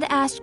Dad asked...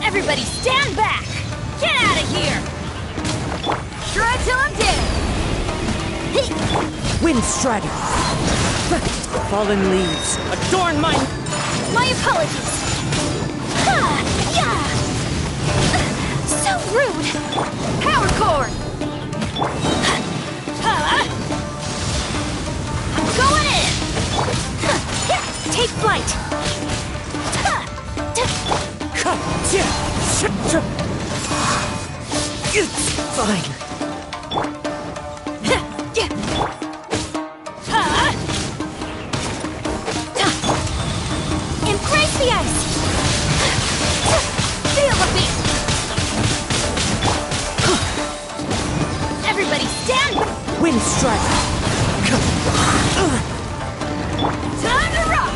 Everybody stand back! Get out of here! Try till I'm dead! Wind strategy! Fallen leaves adorn my... My apologies! Yeah! So rude! Power chord! I'm going in! Take flight! It's fine. Embrace the ice! Feel the beat! Everybody stand back! Wind strike! Time to rock!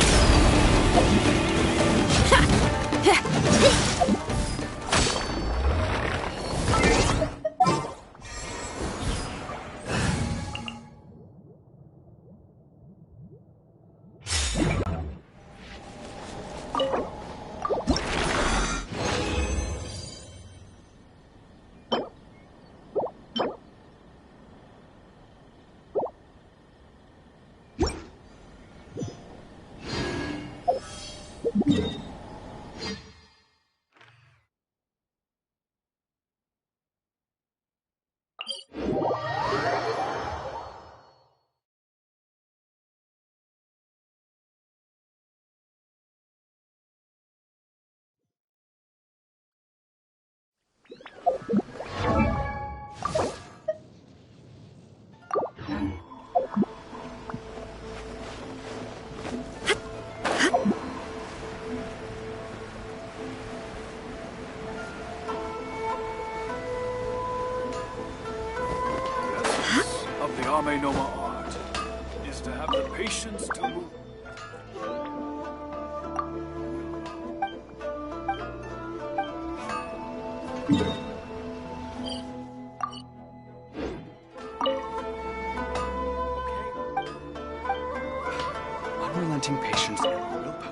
Of the Ame Noma art is to have the patience to move. Unrelenting patience and willpower.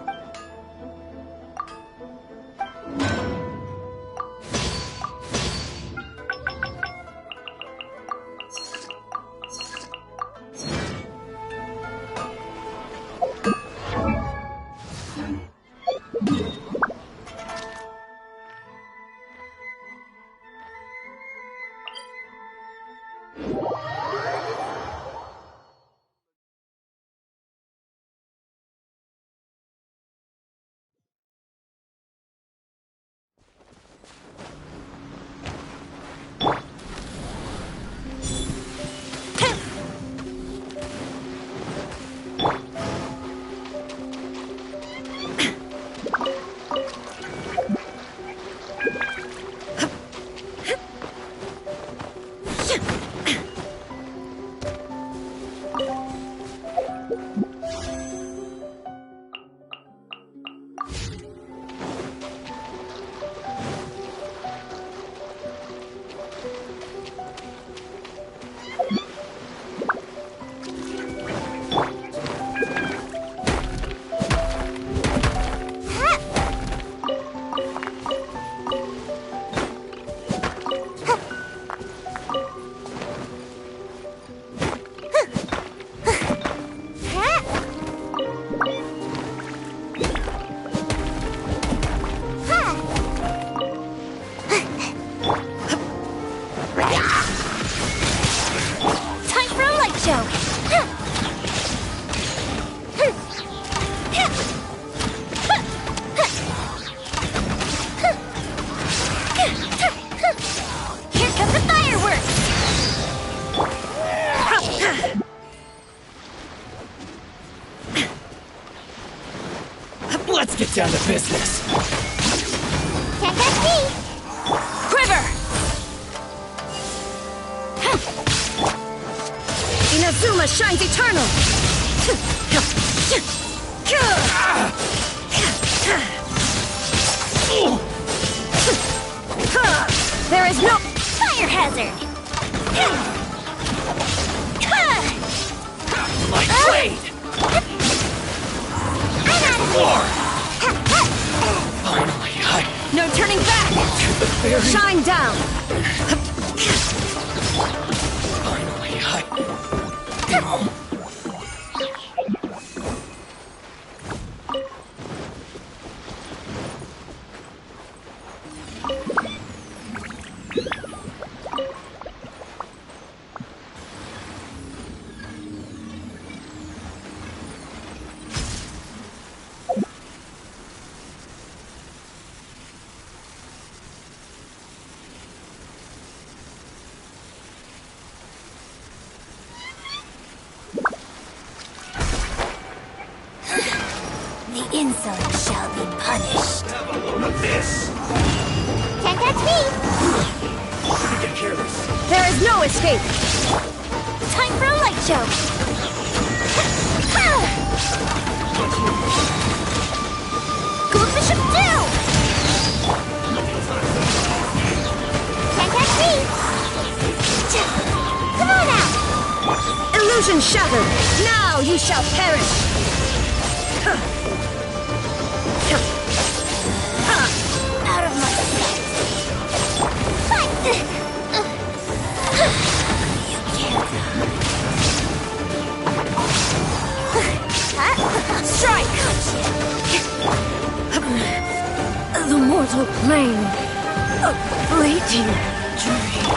show. Here come the fireworks! Let's get down to business. Can't catch me! Quiver! Inazuma shines eternal! There is no fire hazard! My blade! I'm out of here! Finally, No turning back! to the very... Shine down! Finally, The insolent shall be punished. Have a load of this. Can't catch me! You can hear this. There is no escape! Time for a light show! Goldfish of doom! Can't catch me! Come on out! Illusion shattered! Now you shall perish! Out of my sight! Fight! You can't. Strike! The mortal plane. A fleeting dream.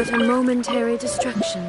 but a momentary distraction.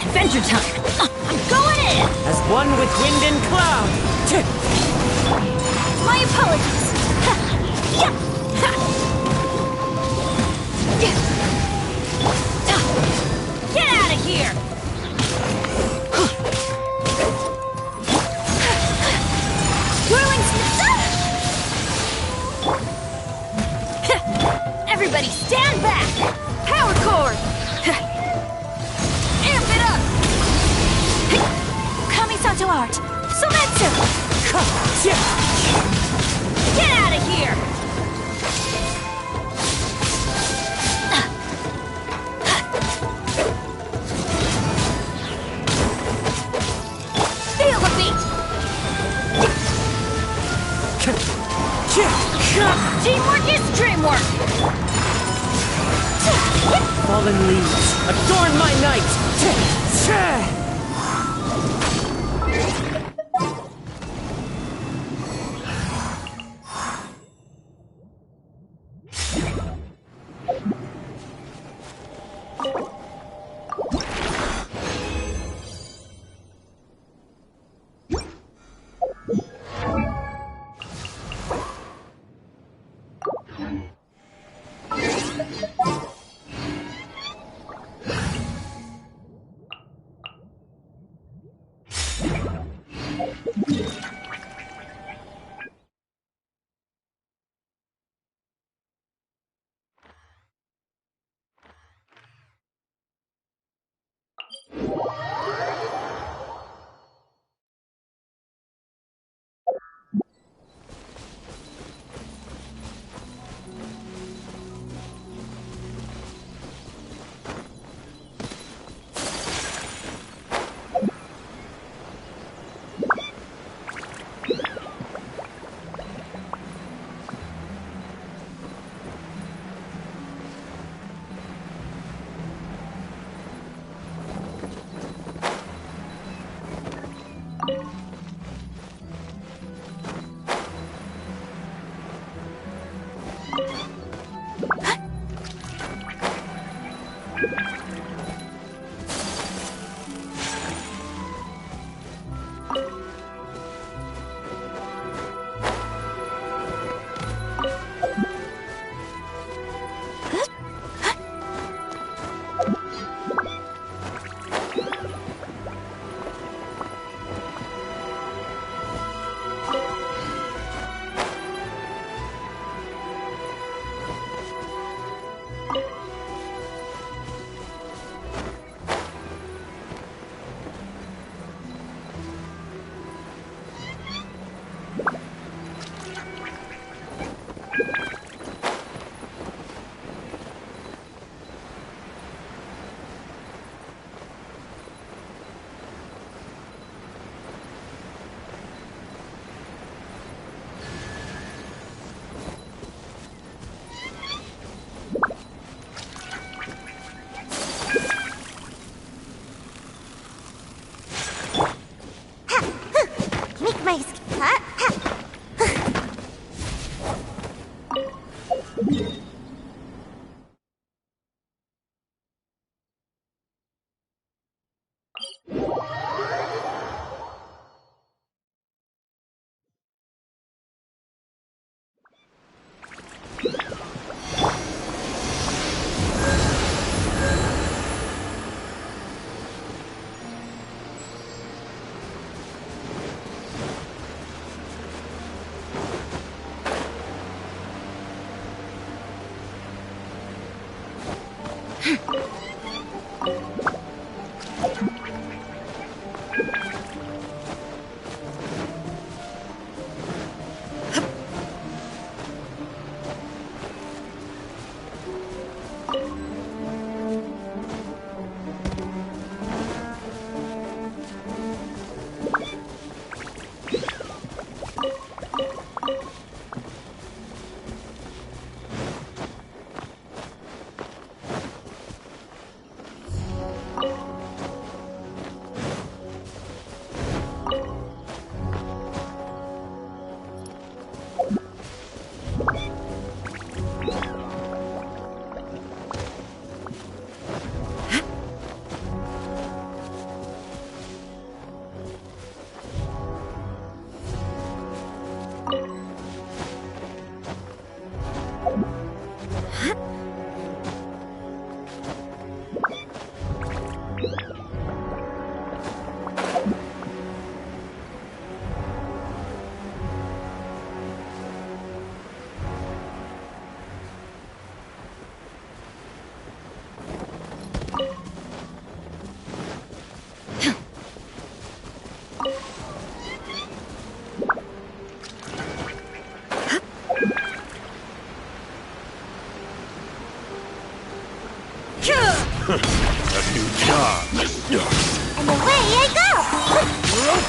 Adventure time! I'm going in! As one with wind and cloud. My apologies! Ha! Yeah! Ha! Yeah! Get out of here! Whirling Everybody stand back! Power chord! start! Sumetsu! Get out of here! Feel the beat! Teamwork is dreamwork! Fallen leaves, adorn my night!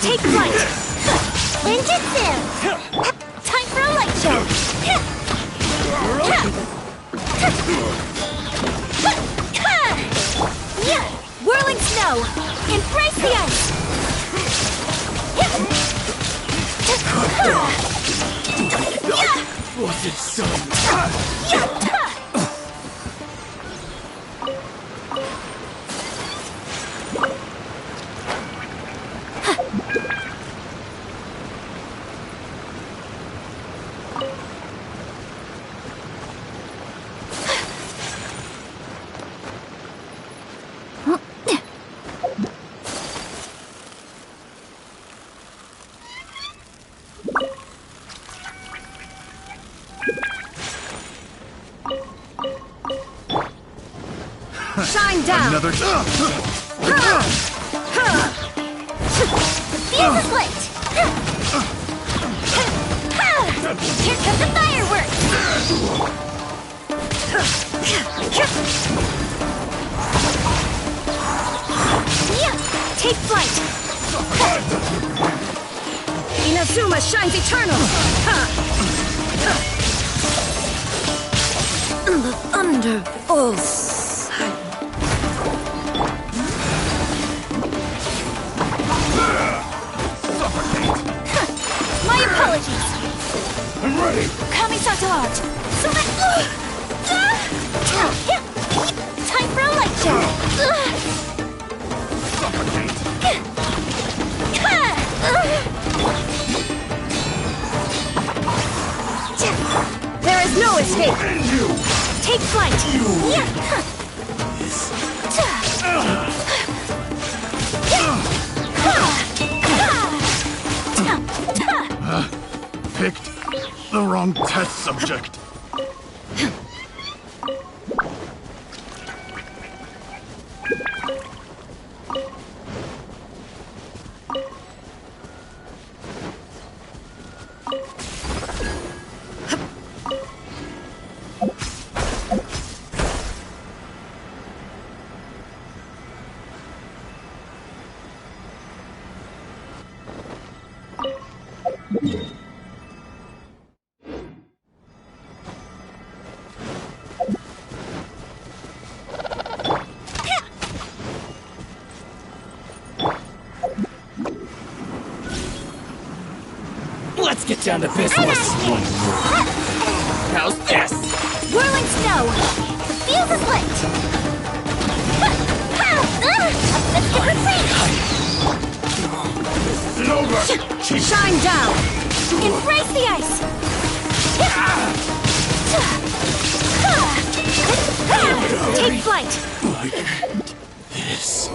Take flight! Ninjutsu! Time for a light show! Whirling snow! Embrace the ice! Was it so? Shine down! Another. Fuse is lit! Here comes the fireworks! Take flight! Inazuma shines eternal! Under all My apologies! I'm ready. Kamisato art! Time for a light show! There is no escape! And you. Take flight! Picked the wrong test subject. Let's get down to business. How's this? Whirling snow! The fuse is lit! It's over. Shine down! Embrace the ice! Take flight! This.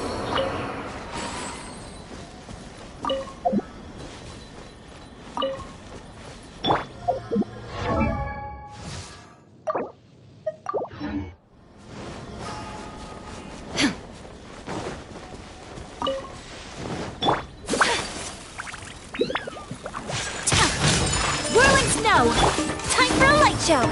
Whirling snow! Time for a light show!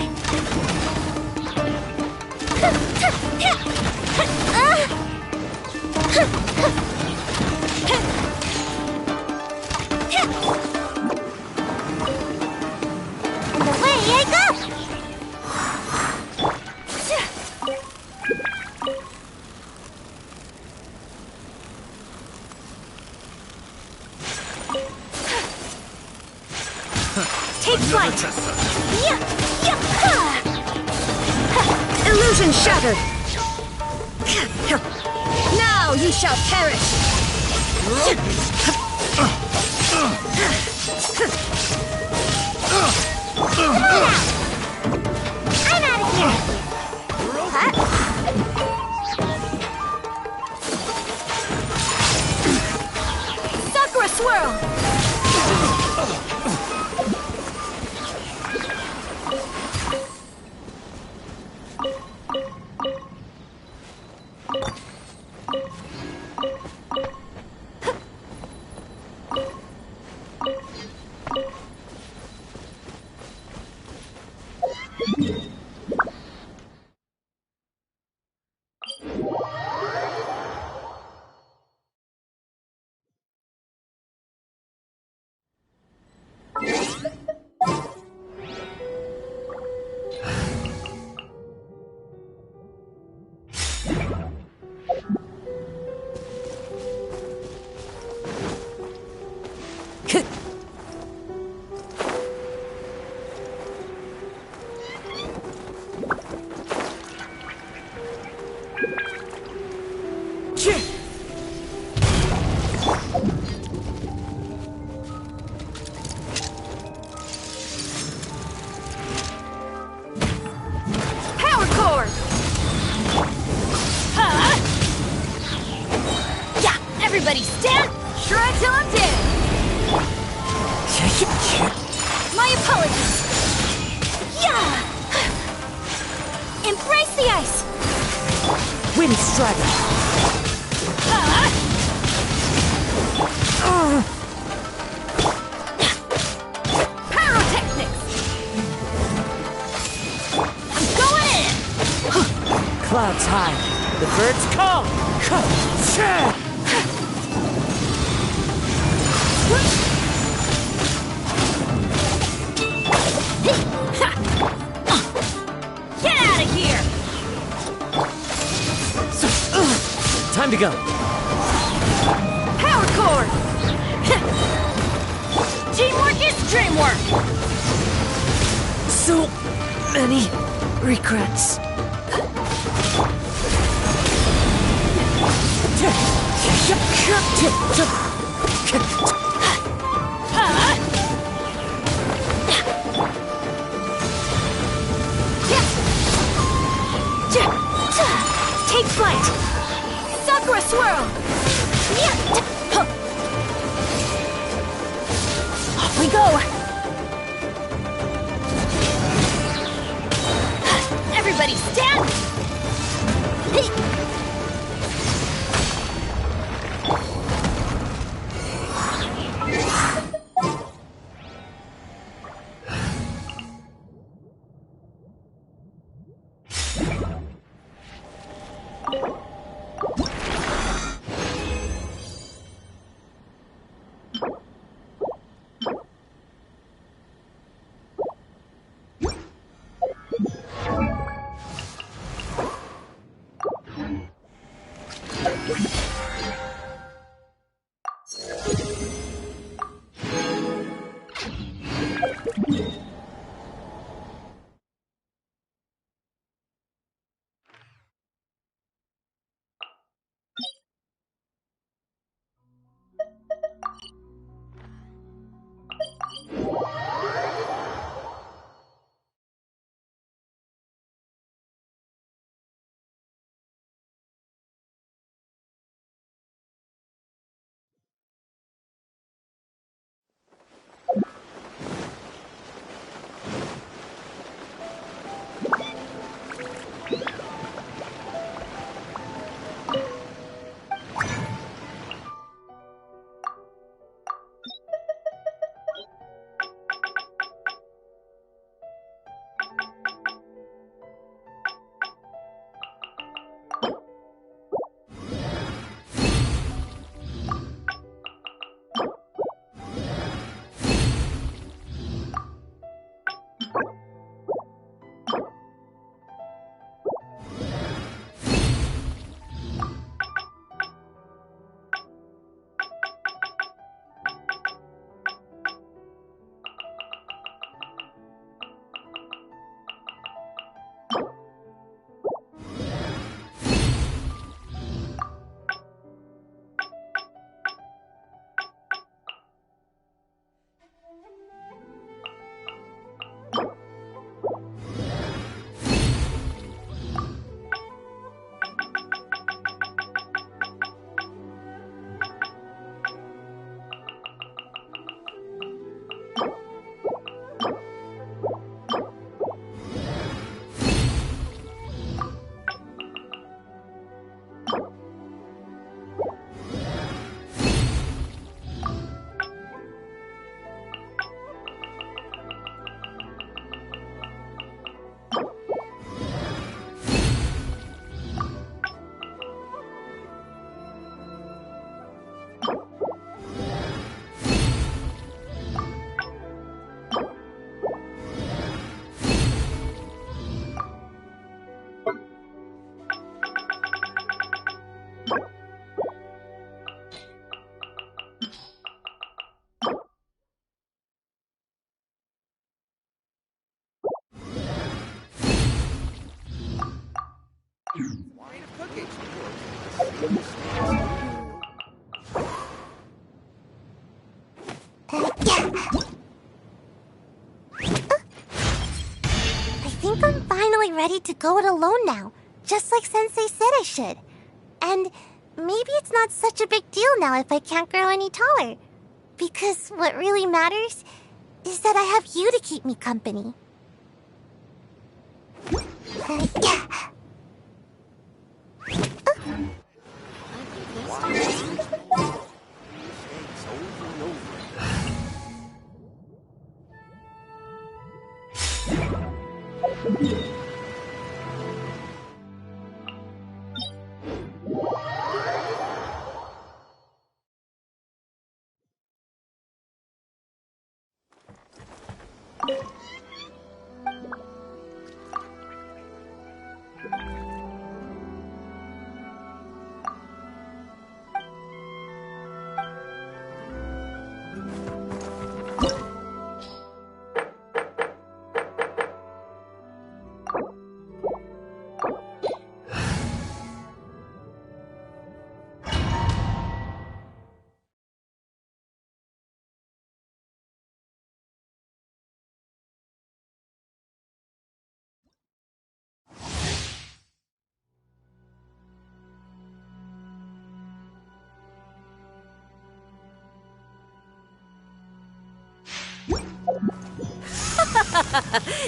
And away I go! Take flight! Illusion shattered! Now you shall perish! I'm out of here! Sakura swirl! Power core! Huh? Yeah, everybody stand! Shred till I'm dead! My apologies! Yeah! Embrace the ice! Wind Strider! Huh? Pyrotechnics! I'm going in! Clouds high. The birds call. Get out of here! Time to go. Power core! Teamwork is dreamwork! So many regrets. Huh? Take flight! Sakura swirl! Off we go! Everybody stand! I think I'm finally ready to go it alone now, just like Sensei said I should. And maybe it's not such a big deal now if I can't grow any taller. Because what really matters is that I have you to keep me company.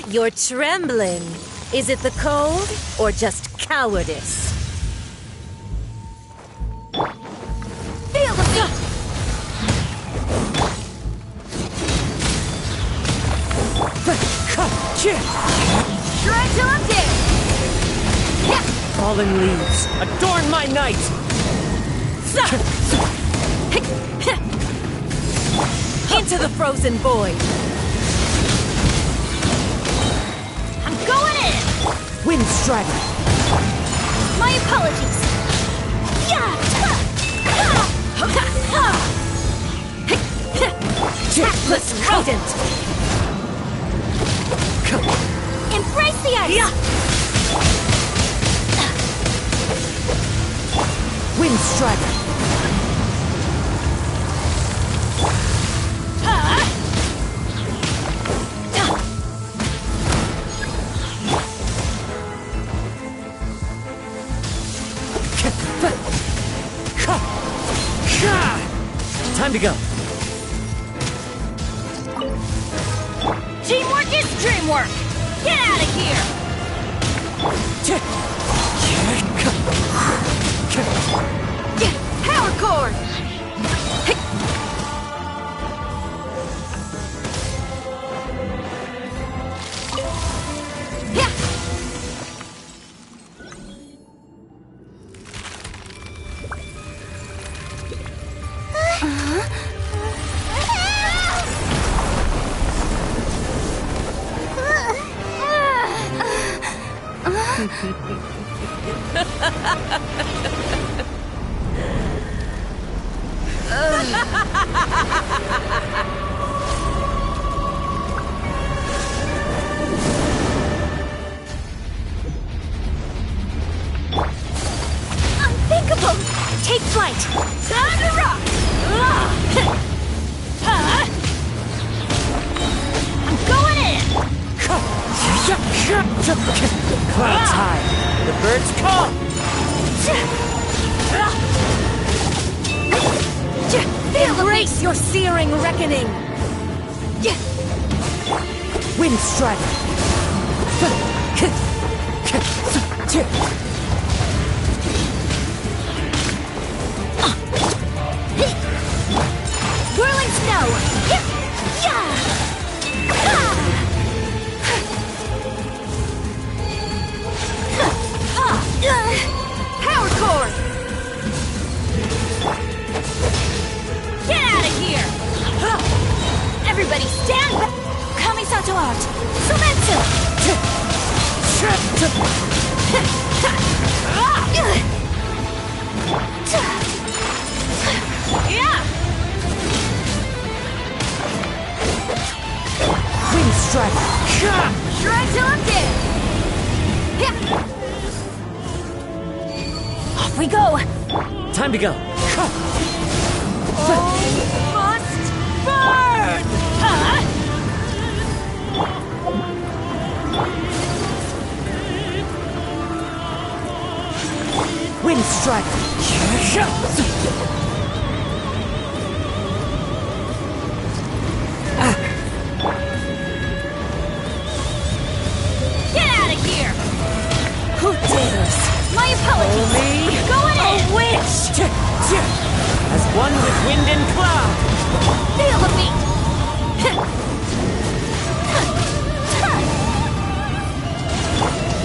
You're trembling. Is it the cold or just cowardice? Feel the beat! Shred till I'm dead! Fallen leaves, adorn my night! Into the frozen void! I'm going in! Wind strider! My apologies! Tactless rodent! Embrace the ice! Wind strider! Time to go. Teamwork is dreamwork! Get out of here! Power cord! Unthinkable! Take flight! Time to rock! I'm going in! Clouds high, the birds call! Embrace your searing reckoning! Wind strider! Whirling snow! Power cord! Get out of here! Everybody stand back! Kamisato out! Sumetsu! Yeah! Wind strider! Shred till I'm dead! Off we go! Time to go. Must burn! Huh? Wind strike. Get out of here! Who dares? My apologies! Only Going a in! witch! As one with wind and cloud. Feel the beat!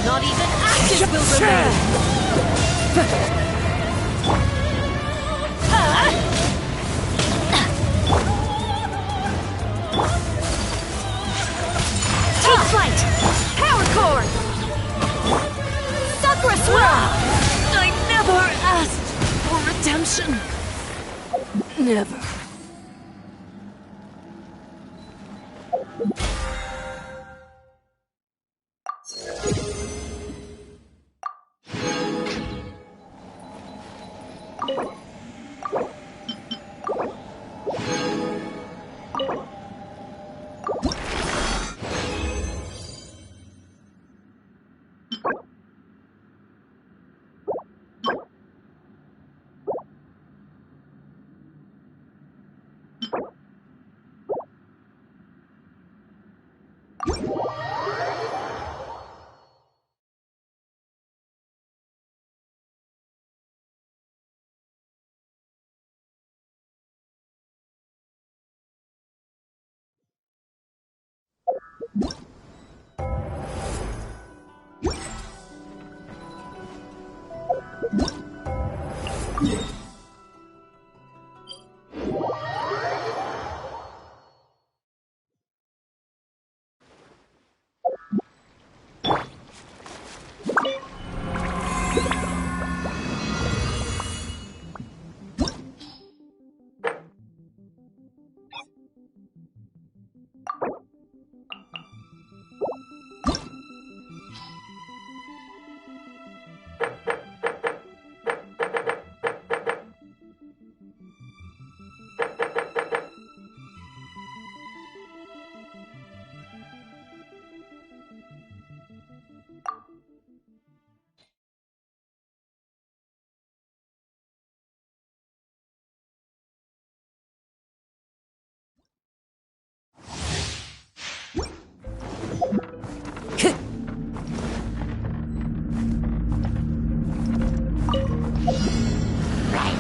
Not even ashes will remain. Take flight! Power core! Sakura I never asked for redemption. Never.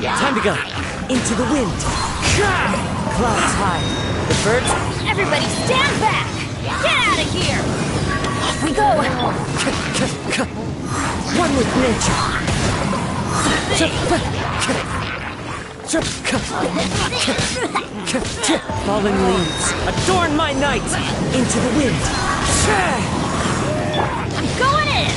Time to go. Into the wind. Clouds high. The birds. Everybody stand back! Get out of here! Off we go! One with nature. Falling leaves. Adorn my night. Into the wind. I'm going in!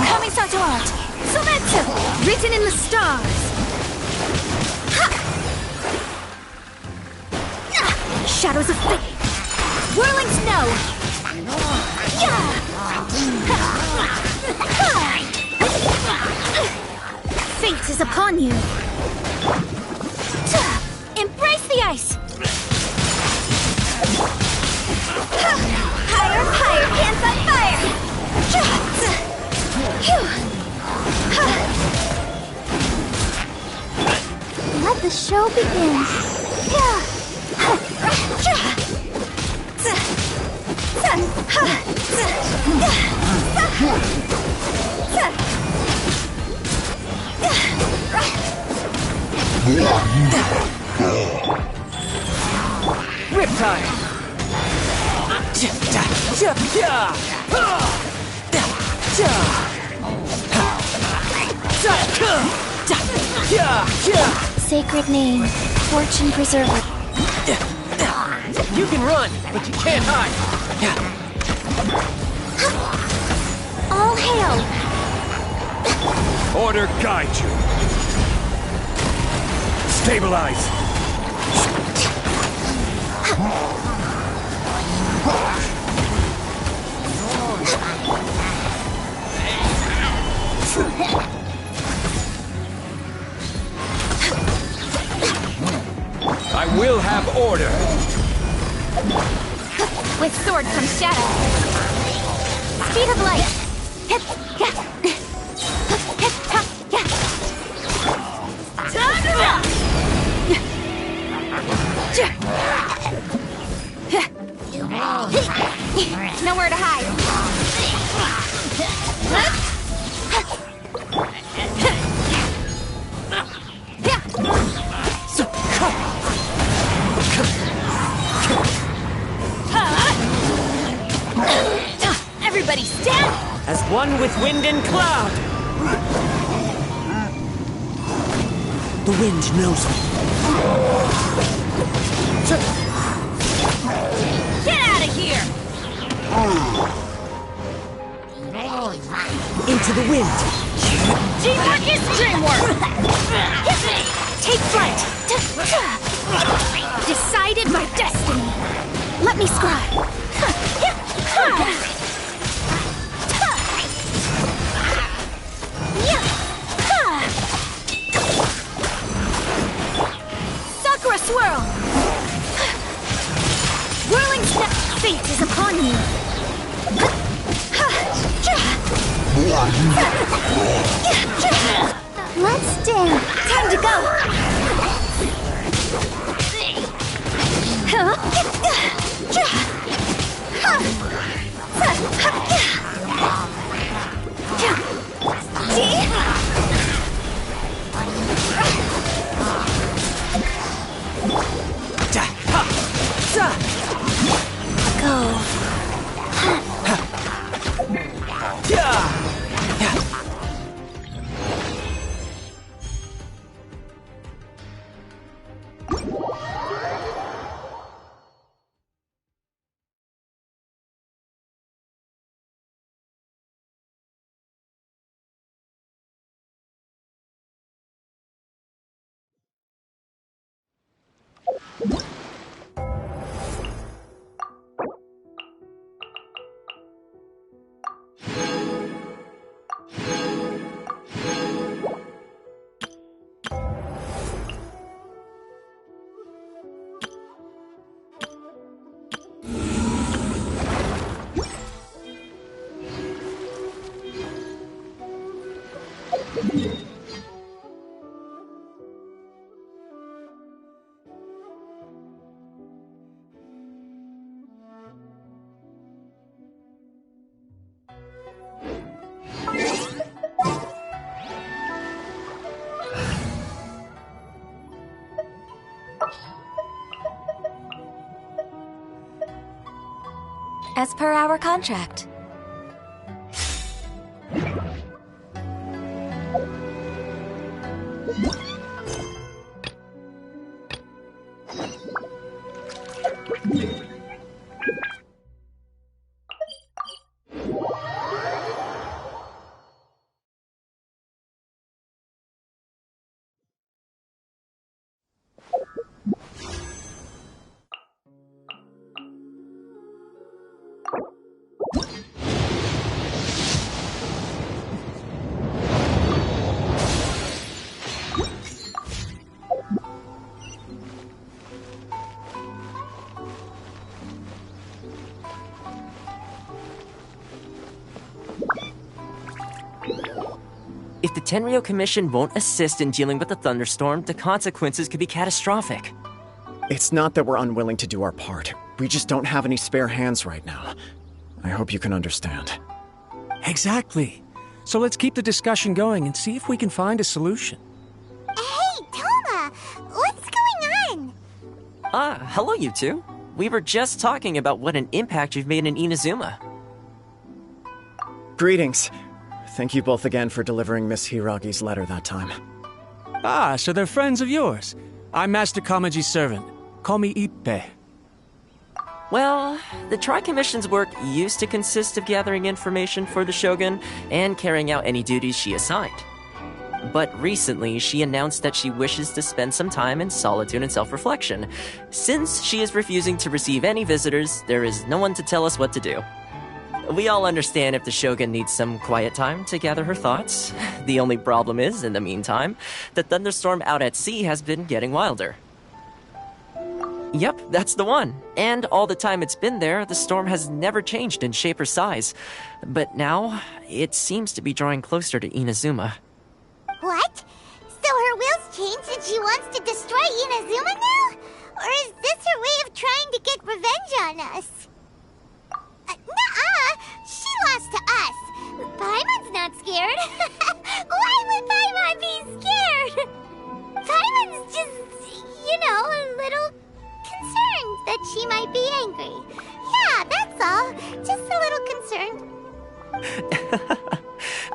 Coming Satellite! Sometsu! Written in the stars! Shadows of fate! Whirling snow! Fate is upon you! Embrace the ice! Higher, higher, hands on fire! Let the show begin. Riptide. Sacred name, fortune preserver. You can run, but you can't hide. All hail! Order guide you. Stabilize. I will have order. With sword comes shadow. Speed of light. Time to rock. Nowhere to hide. Everybody stand! As one with wind and cloud! The wind knows me. Get out of here! Into the wind! Teamwork is dreamwork! Take flight! Decided my destiny! Let me scribe! Sakura swirl! Whirling step! Fate is upon you! Let's dance. Time to go! As per our contract. If the Tenryo Commission won't assist in dealing with the thunderstorm, the consequences could be catastrophic. It's not that we're unwilling to do our part. We just don't have any spare hands right now. I hope you can understand. Exactly. So let's keep the discussion going and see if we can find a solution. Hey, Toma! What's going on? Hello you two. We were just talking about what an impact you've made in Inazuma. Greetings. Thank you both again for delivering Miss Hiragi's letter that time. Ah, so they're friends of yours. I'm Master Kamaji's servant. Call me Ippe. Well, the Tri-Commission's work used to consist of gathering information for the Shogun and carrying out any duties she assigned. But recently, she announced that she wishes to spend some time in solitude and self-reflection. Since she is refusing to receive any visitors, there is no one to tell us what to do. We all understand if the Shogun needs some quiet time to gather her thoughts. The only problem is, in the meantime, the thunderstorm out at sea has been getting wilder. Yep, that's the one. And all the time it's been there, the storm has never changed in shape or size. But now, it seems to be drawing closer to Inazuma. What? So her will's changed and she wants to destroy Inazuma now? Or is this her way of trying to get revenge on us? Nuh-uh! She lost to us! Paimon's not scared! Why would Paimon be scared? Paimon's just, a little concerned that she might be angry. Yeah, that's all. Just a little concerned.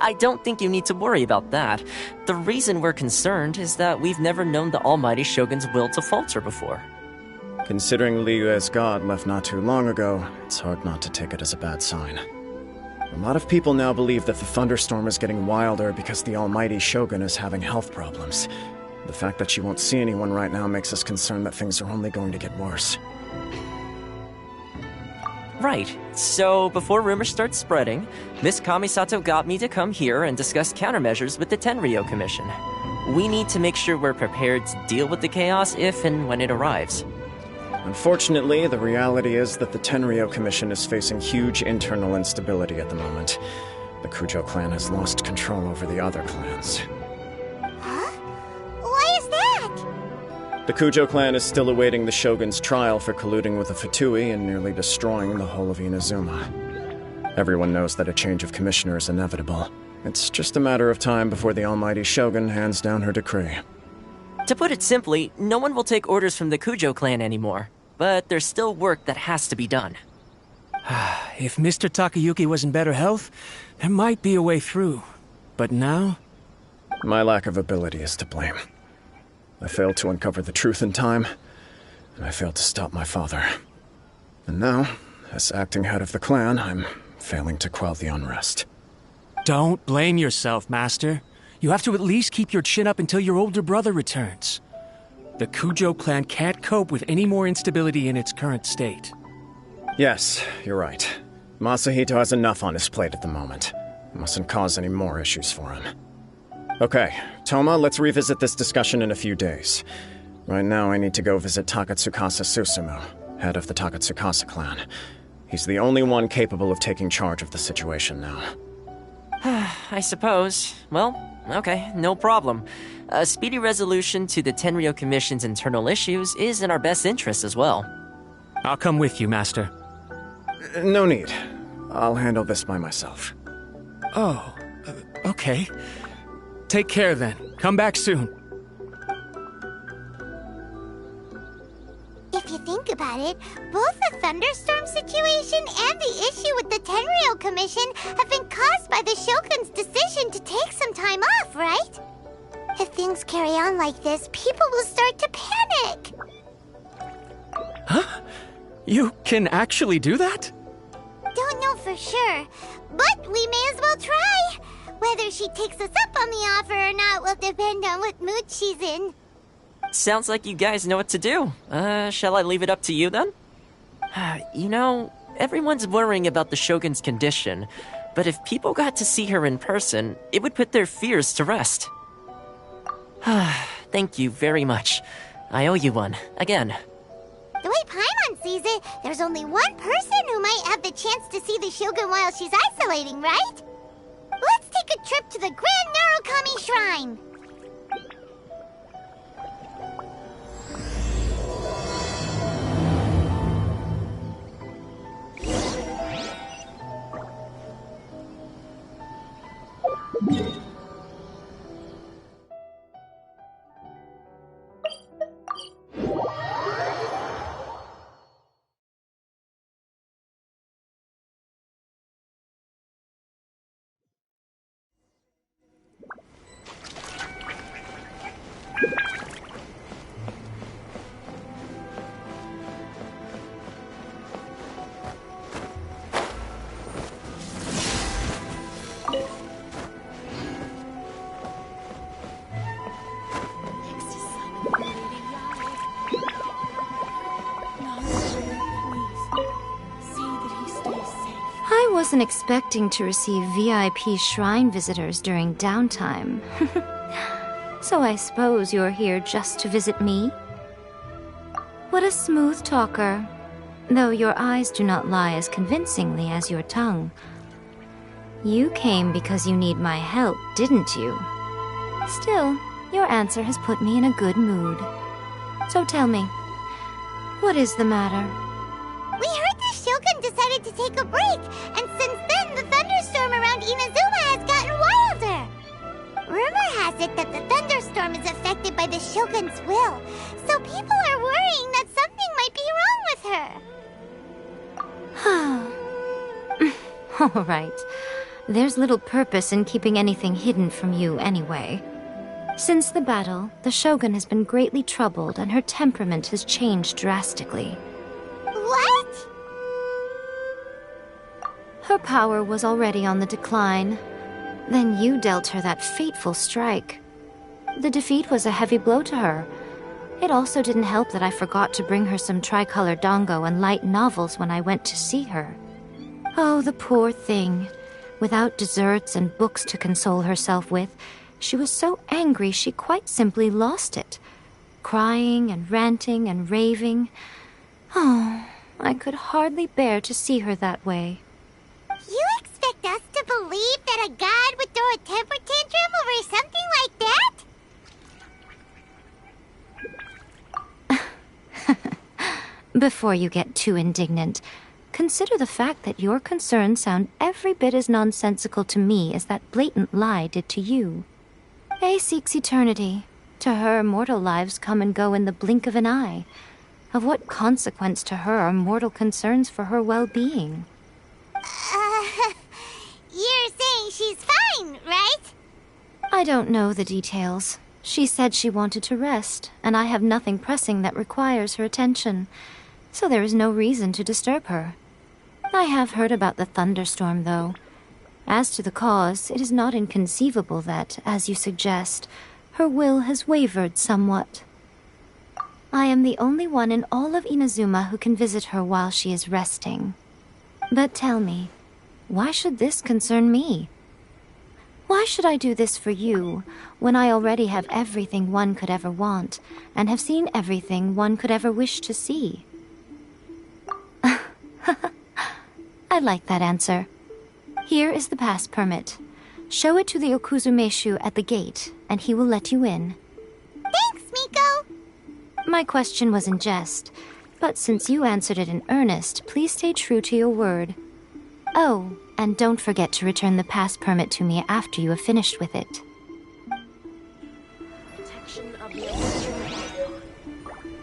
I don't think you need to worry about that. The reason we're concerned is that we've never known the Almighty Shogun's will to falter before. Considering Liyue's god left not too long ago, it's hard not to take it as a bad sign. A lot of people now believe that the thunderstorm is getting wilder because the Almighty Shogun is having health problems. The fact that she won't see anyone right now makes us concerned that things are only going to get worse. Right. So, before rumors start spreading, Miss Kamisato got me to come here and discuss countermeasures with the Tenryou Commission. We need to make sure we're prepared to deal with the chaos if and when it arrives. Unfortunately, the reality is that the Tenryou Commission is facing huge internal instability at the moment. The Kujo clan has lost control over the other clans. Huh? Why is that? The Kujo clan is still awaiting the Shogun's trial for colluding with the Fatui and nearly destroying the whole of Inazuma. Everyone knows that a change of commissioner is inevitable. It's just a matter of time before the Almighty Shogun hands down her decree. To put it simply, no one will take orders from the Kujo clan anymore. But there's still work that has to be done. If Mr. Takayuki was in better health, there might be a way through. But now? My lack of ability is to blame. I failed to uncover the truth in time, and I failed to stop my father. And now, as acting head of the clan, I'm failing to quell the unrest. Don't blame yourself, Master. You have to at least keep your chin up until your older brother returns. The Kujo clan can't cope with any more instability in its current state. Yes, you're right. Masahito has enough on his plate at the moment. Mustn't cause any more issues for him. Okay, Toma, let's revisit this discussion in a few days. Right now, I need to go visit Takatsukasa Susumu, head of the Takatsukasa clan. He's the only one capable of taking charge of the situation now. I suppose. Well, okay, no problem. A speedy resolution to the Tenryou Commission's internal issues is in our best interest as well. I'll come with you, Master. No need. I'll handle this by myself. Oh, okay. Take care then. Come back soon. If you think about it, both the thunderstorm situation and the issue with the Tenryou Commission have been caused by the Shogun's decision to take some time off, right? If things carry on like this, people will start to panic. Huh? You can actually do that? Don't know for sure, but we may as well try. Whether she takes us up on the offer or not will depend on what mood she's in. Sounds like you guys know what to do. Shall I leave it up to you then? Everyone's worrying about the Shogun's condition, but if people got to see her in person, it would put their fears to rest. Thank you very much. I owe you one, again. The way Paimon sees it, there's only one person who might have the chance to see the Shogun while she's isolating, right? Let's take a trip to the Grand Narukami Shrine! wasn't expecting to receive VIP shrine visitors during downtime. So I suppose you're here just to visit me? What a smooth talker. Though your eyes do not lie as convincingly as your tongue. You came because you need my help, didn't you? Still, your answer has put me in a good mood. So tell me, what is the matter? We heard the Shogun decided to take a break, and since then the thunderstorm around Inazuma has gotten wilder. Rumor has it that the thunderstorm is affected by the Shogun's will, so people are worrying that something might be wrong with her. All right. There's little purpose in keeping anything hidden from you anyway. Since the battle, the Shogun has been greatly troubled and her temperament has changed drastically. What? Her power was already on the decline. Then you dealt her that fateful strike. The defeat was a heavy blow to her. It also didn't help that I forgot to bring her some tricolor dango and light novels when I went to see her. Oh, the poor thing. Without desserts and books to console herself with, she was so angry she quite simply lost it. Crying and ranting and raving. Oh, I could hardly bear to see her that way. You expect us to believe that a god would throw a temper tantrum over something like that? Before you get too indignant, consider the fact that your concerns sound every bit as nonsensical to me as that blatant lie did to you. A seeks eternity. To her, mortal lives come and go in the blink of an eye. Of what consequence to her are mortal concerns for her well-being? You're saying she's fine, right? I don't know the details. She said she wanted to rest, and I have nothing pressing that requires her attention, so there is no reason to disturb her. I have heard about the thunderstorm, though. As to the cause, it is not inconceivable that, as you suggest, her will has wavered somewhat. I am the only one in all of Inazuma who can visit her while she is resting. But tell me, why should this concern me? Why should I do this for you, when I already have everything one could ever want, and have seen everything one could ever wish to see? I like that answer. Here is the pass permit. Show it to the Okuzumeshu at the gate, and he will let you in. Thanks, Miko! My question was in jest, but since you answered it in earnest, please stay true to your word. Oh, and don't forget to return the pass permit to me after you have finished with it. Protection of the Electro Archon.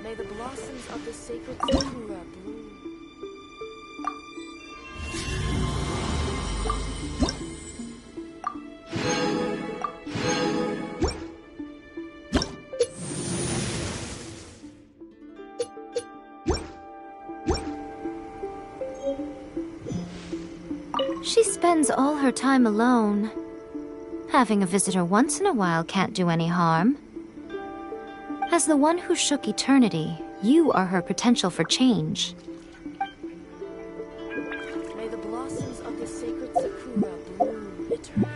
May the blossoms of the sacred Sakura bloom. She spends all her time alone. Having a visitor once in a while can't do any harm. As the one who shook eternity, you are her potential for change. May the blossoms of the sacred Sakura bloom eternally.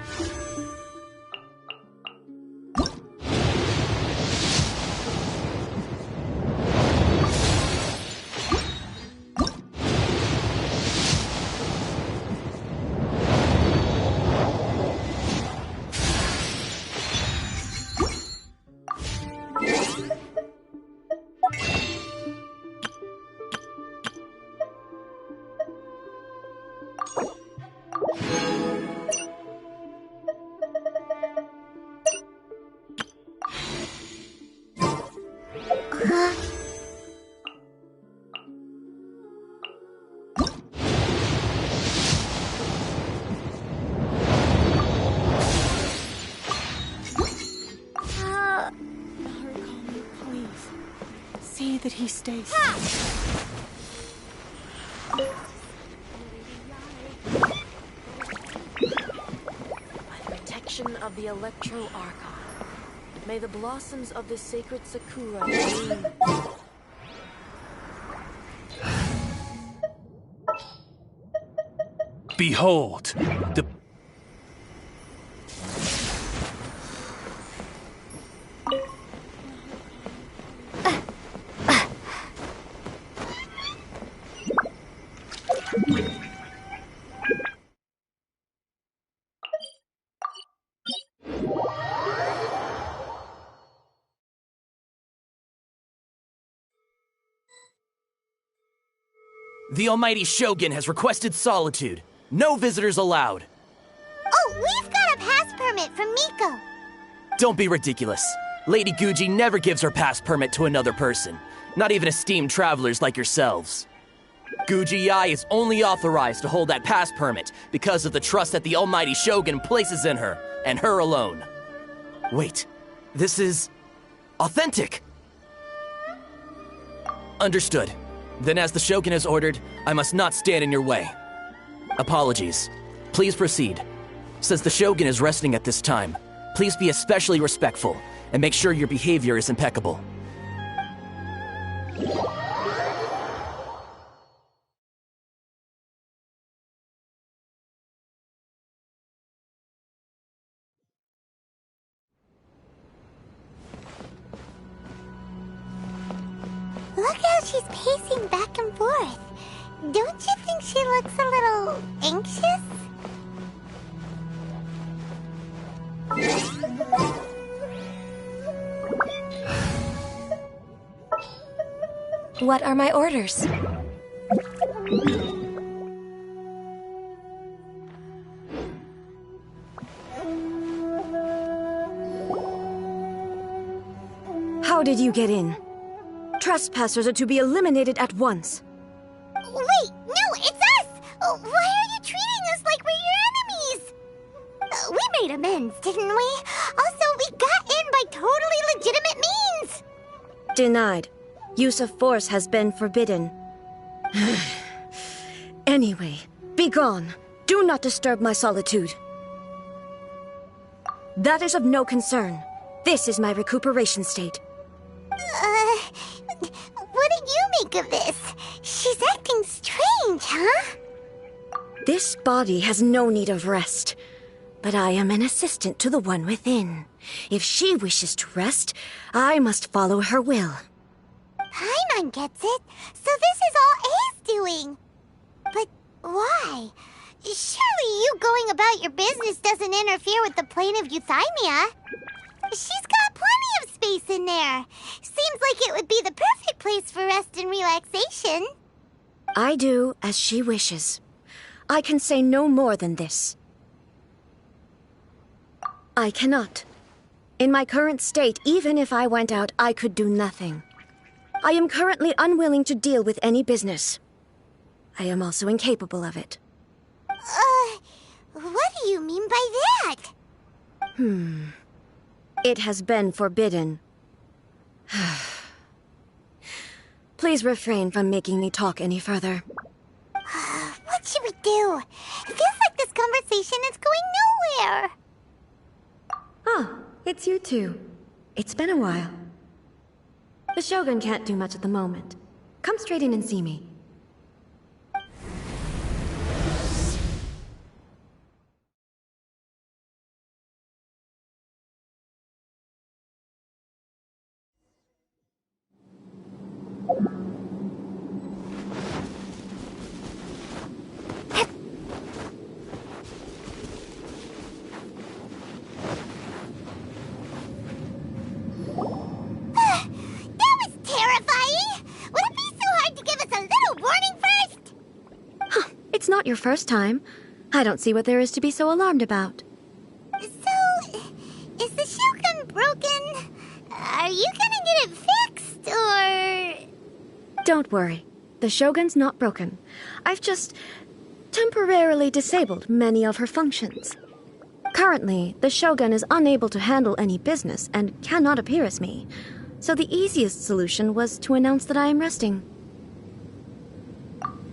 See that he stays. By the protection of the Electro Archon, may the blossoms of the sacred Sakura bloom. Behold, the... The Almighty Shogun has requested solitude. No visitors allowed. Oh, we've got a pass permit from Miko. Don't be ridiculous. Lady Guji never gives her pass permit to another person, not even esteemed travelers like yourselves. Guji-ai is only authorized to hold that pass permit because of the trust that the Almighty Shogun places in her, and her alone. Wait, this is... authentic! Understood. Then as the Shogun has ordered, I must not stand in your way. Apologies. Please proceed. Since the Shogun is resting at this time, please be especially respectful, and make sure your behavior is impeccable. Look how she's pacing back and forth. Don't you think she looks a little anxious? What are my orders? How did you get in? Trespassers are to be eliminated at once. Wait, no, it's us! Why are you treating us like we're your enemies? We made amends, didn't we? Also, we got in by totally legitimate means! Denied. Use of force has been forbidden. Anyway, be gone. Do not disturb my solitude. That is of no concern. This is my recuperation state. What do you make of this? She's acting strange, huh? This body has no need of rest. But I am an assistant to the one within. If she wishes to rest, I must follow her will. Paimon gets it. So this is all A's doing. But why? Surely you going about your business doesn't interfere with the plane of euthymia. She's got plenty of space in there. Seems like it would be the perfect place for rest and relaxation. I do as she wishes. I can say no more than this. I cannot. In my current state, even if I went out, I could do nothing. I am currently unwilling to deal with any business. I am also incapable of it. What do you mean by that? It has been forbidden. Please refrain from making me talk any further. What should we do? It feels like this conversation is going nowhere. Ah, it's you two. It's been a while. The Shogun can't do much at the moment. Come straight in and see me. Not your first time. I don't see what there is to be so alarmed about. So, is the Shogun broken? Are you gonna get it fixed, or...? Don't worry. The Shogun's not broken. I've just temporarily disabled many of her functions. Currently, the Shogun is unable to handle any business and cannot appear as me. So the easiest solution was to announce that I am resting.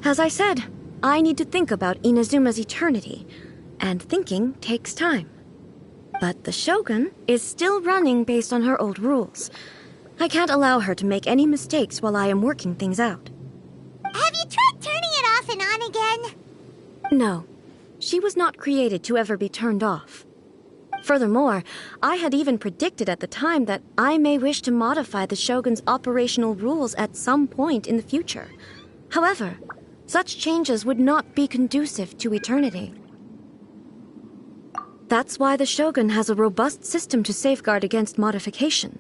As I said, I need to think about Inazuma's eternity, and thinking takes time. But the Shogun is still running based on her old rules. I can't allow her to make any mistakes while I am working things out. Have you tried turning it off and on again? No. she was not created to ever be turned off. Furthermore, I had even predicted at the time that I may wish to modify the Shogun's operational rules at some point in the future. However, such changes would not be conducive to eternity. That's why the Shogun has a robust system to safeguard against modification.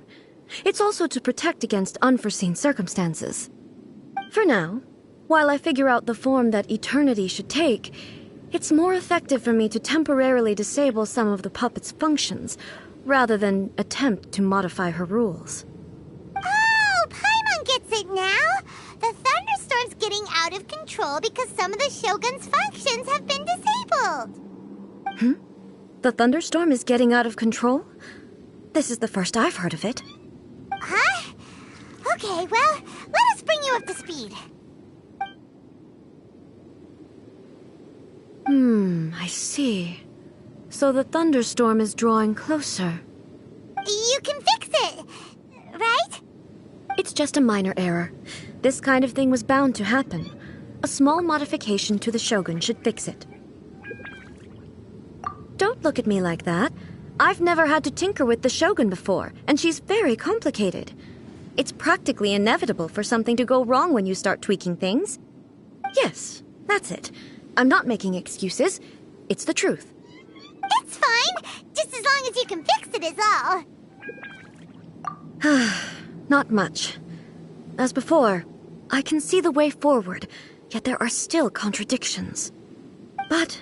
It's also to protect against unforeseen circumstances. For now, while I figure out the form that eternity should take, it's more effective for me to temporarily disable some of the puppet's functions, rather than attempt to modify her rules. Oh, Paimon gets it now! The thunderstorm's getting out of control because some of the Shogun's functions have been disabled. The thunderstorm is getting out of control? This is the first I've heard of it. Huh? Okay, well, let us bring you up to speed. I see. So the thunderstorm is drawing closer. You can fix it, right? It's just a minor error. This kind of thing was bound to happen. A small modification to the Shogun should fix it. Don't look at me like that. I've never had to tinker with the Shogun before, and she's very complicated. It's practically inevitable for something to go wrong when you start tweaking things. Yes, that's it. I'm not making excuses. It's the truth. It's fine, just as long as you can fix it is all. Not much. As before, I can see the way forward, yet there are still contradictions. But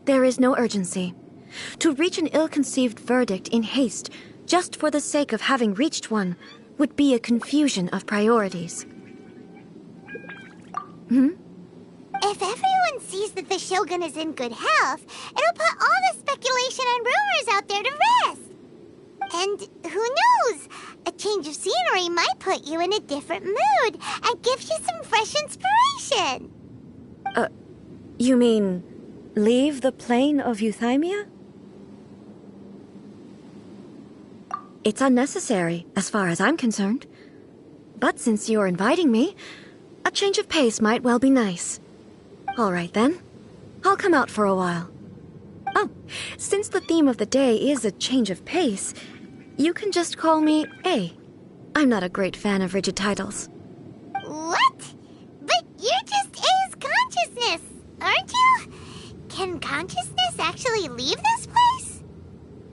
there is no urgency. To reach an ill-conceived verdict in haste, just for the sake of having reached one, would be a confusion of priorities. If everyone sees that the Shogun is in good health, it'll put all the speculation and rumors out there to rest. And who knows? A change of scenery might put you in a different mood and give you some fresh inspiration. You mean leave the plane of euthymia? It's unnecessary, as far as I'm concerned. But since you're inviting me, a change of pace might well be nice. All right, then. I'll come out for a while. Oh, since the theme of the day is a change of pace, you can just call me A. I'm not a great fan of rigid titles. What? But you're just A's consciousness, aren't you? Can consciousness actually leave this place?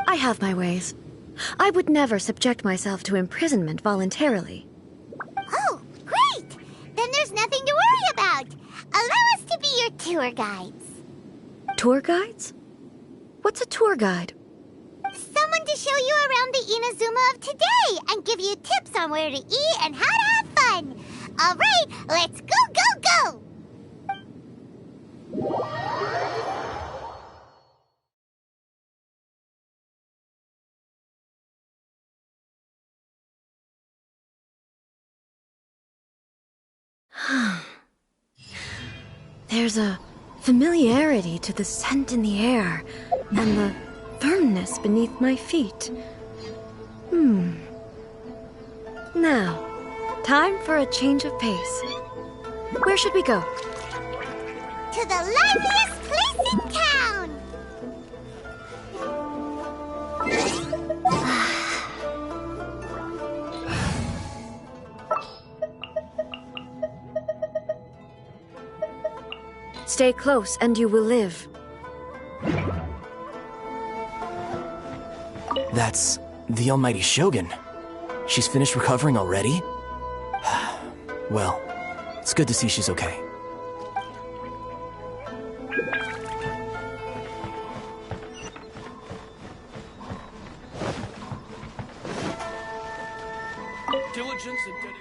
I have my ways. I would never subject myself to imprisonment voluntarily. Oh, great! Then there's nothing to worry about. Allow us to be your tour guides. Tour guides? What's a tour guide? Someone to show you around the Inazuma of today and give you tips on where to eat and how to have fun. All right, let's go, go, go! There's a familiarity to the scent in the air and the firmness beneath my feet. Now, time for a change of pace. Where should we go? To the liveliest place in town! Stay close and you will live. That's the almighty Shogun. She's finished recovering already? Well, it's good to see she's okay. Diligence and dedication.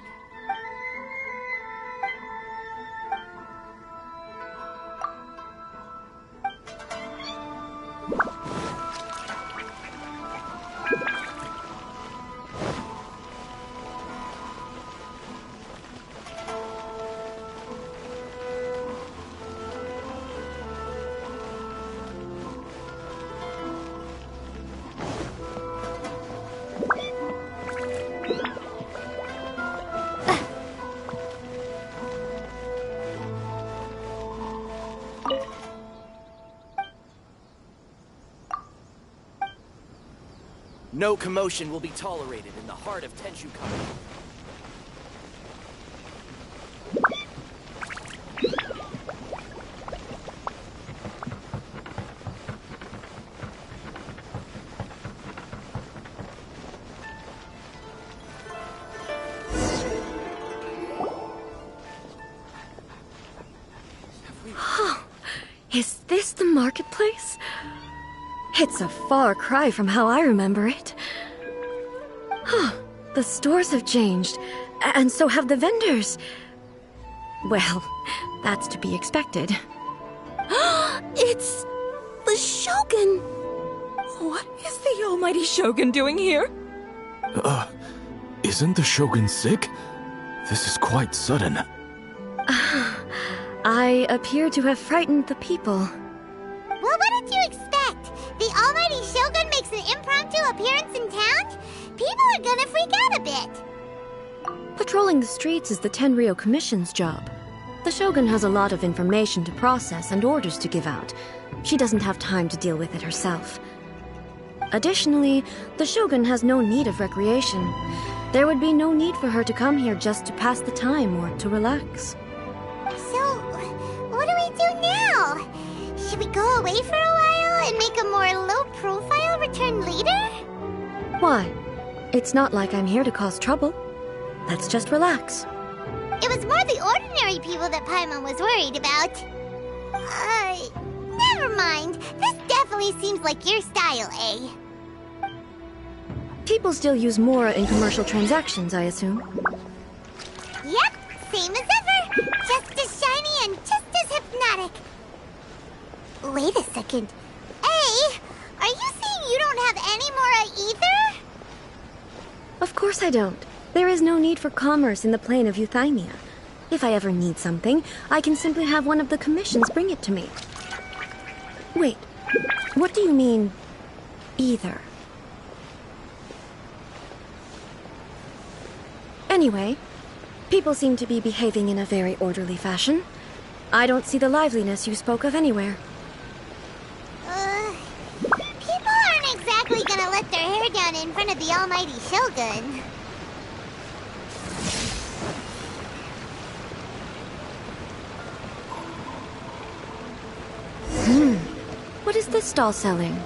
No commotion will be tolerated in the heart of Tenshukai. Is this the marketplace? It's a far cry from how I remember it. The stores have changed, and so have the vendors. Well, that's to be expected. It's the Shogun! What is the almighty Shogun doing here? Isn't the Shogun sick? This is quite sudden. I appear to have frightened the people. Well, what did you expect? The almighty Shogun makes an impromptu appearance in town? People are gonna freak out a bit. Patrolling the streets is the Tenryou Commission's job. The Shogun has a lot of information to process and orders to give out. She doesn't have time to deal with it herself. Additionally, the Shogun has no need of recreation. There would be no need for her to come here just to pass the time or to relax. So, what do we do now? Should we go away for a while and make a more low-profile return later? Why? It's not like I'm here to cause trouble. Let's just relax. It was more the ordinary people that Paimon was worried about. Never mind. This definitely seems like your style, eh? People still use Mora in commercial transactions, I assume. Yep, same as ever. Just as shiny and just as hypnotic. Wait a second. Hey, are you saying you don't have any Mora either? Of course I don't. There is no need for commerce in the plane of Euthymia. If I ever need something, I can simply have one of the commissions bring it to me. Wait, what do you mean, either? Anyway, people seem to be behaving in a very orderly fashion. I don't see the liveliness you spoke of anywhere. People aren't exactly gonna let their hair down in front of the almighty Shogun. What is this stall selling?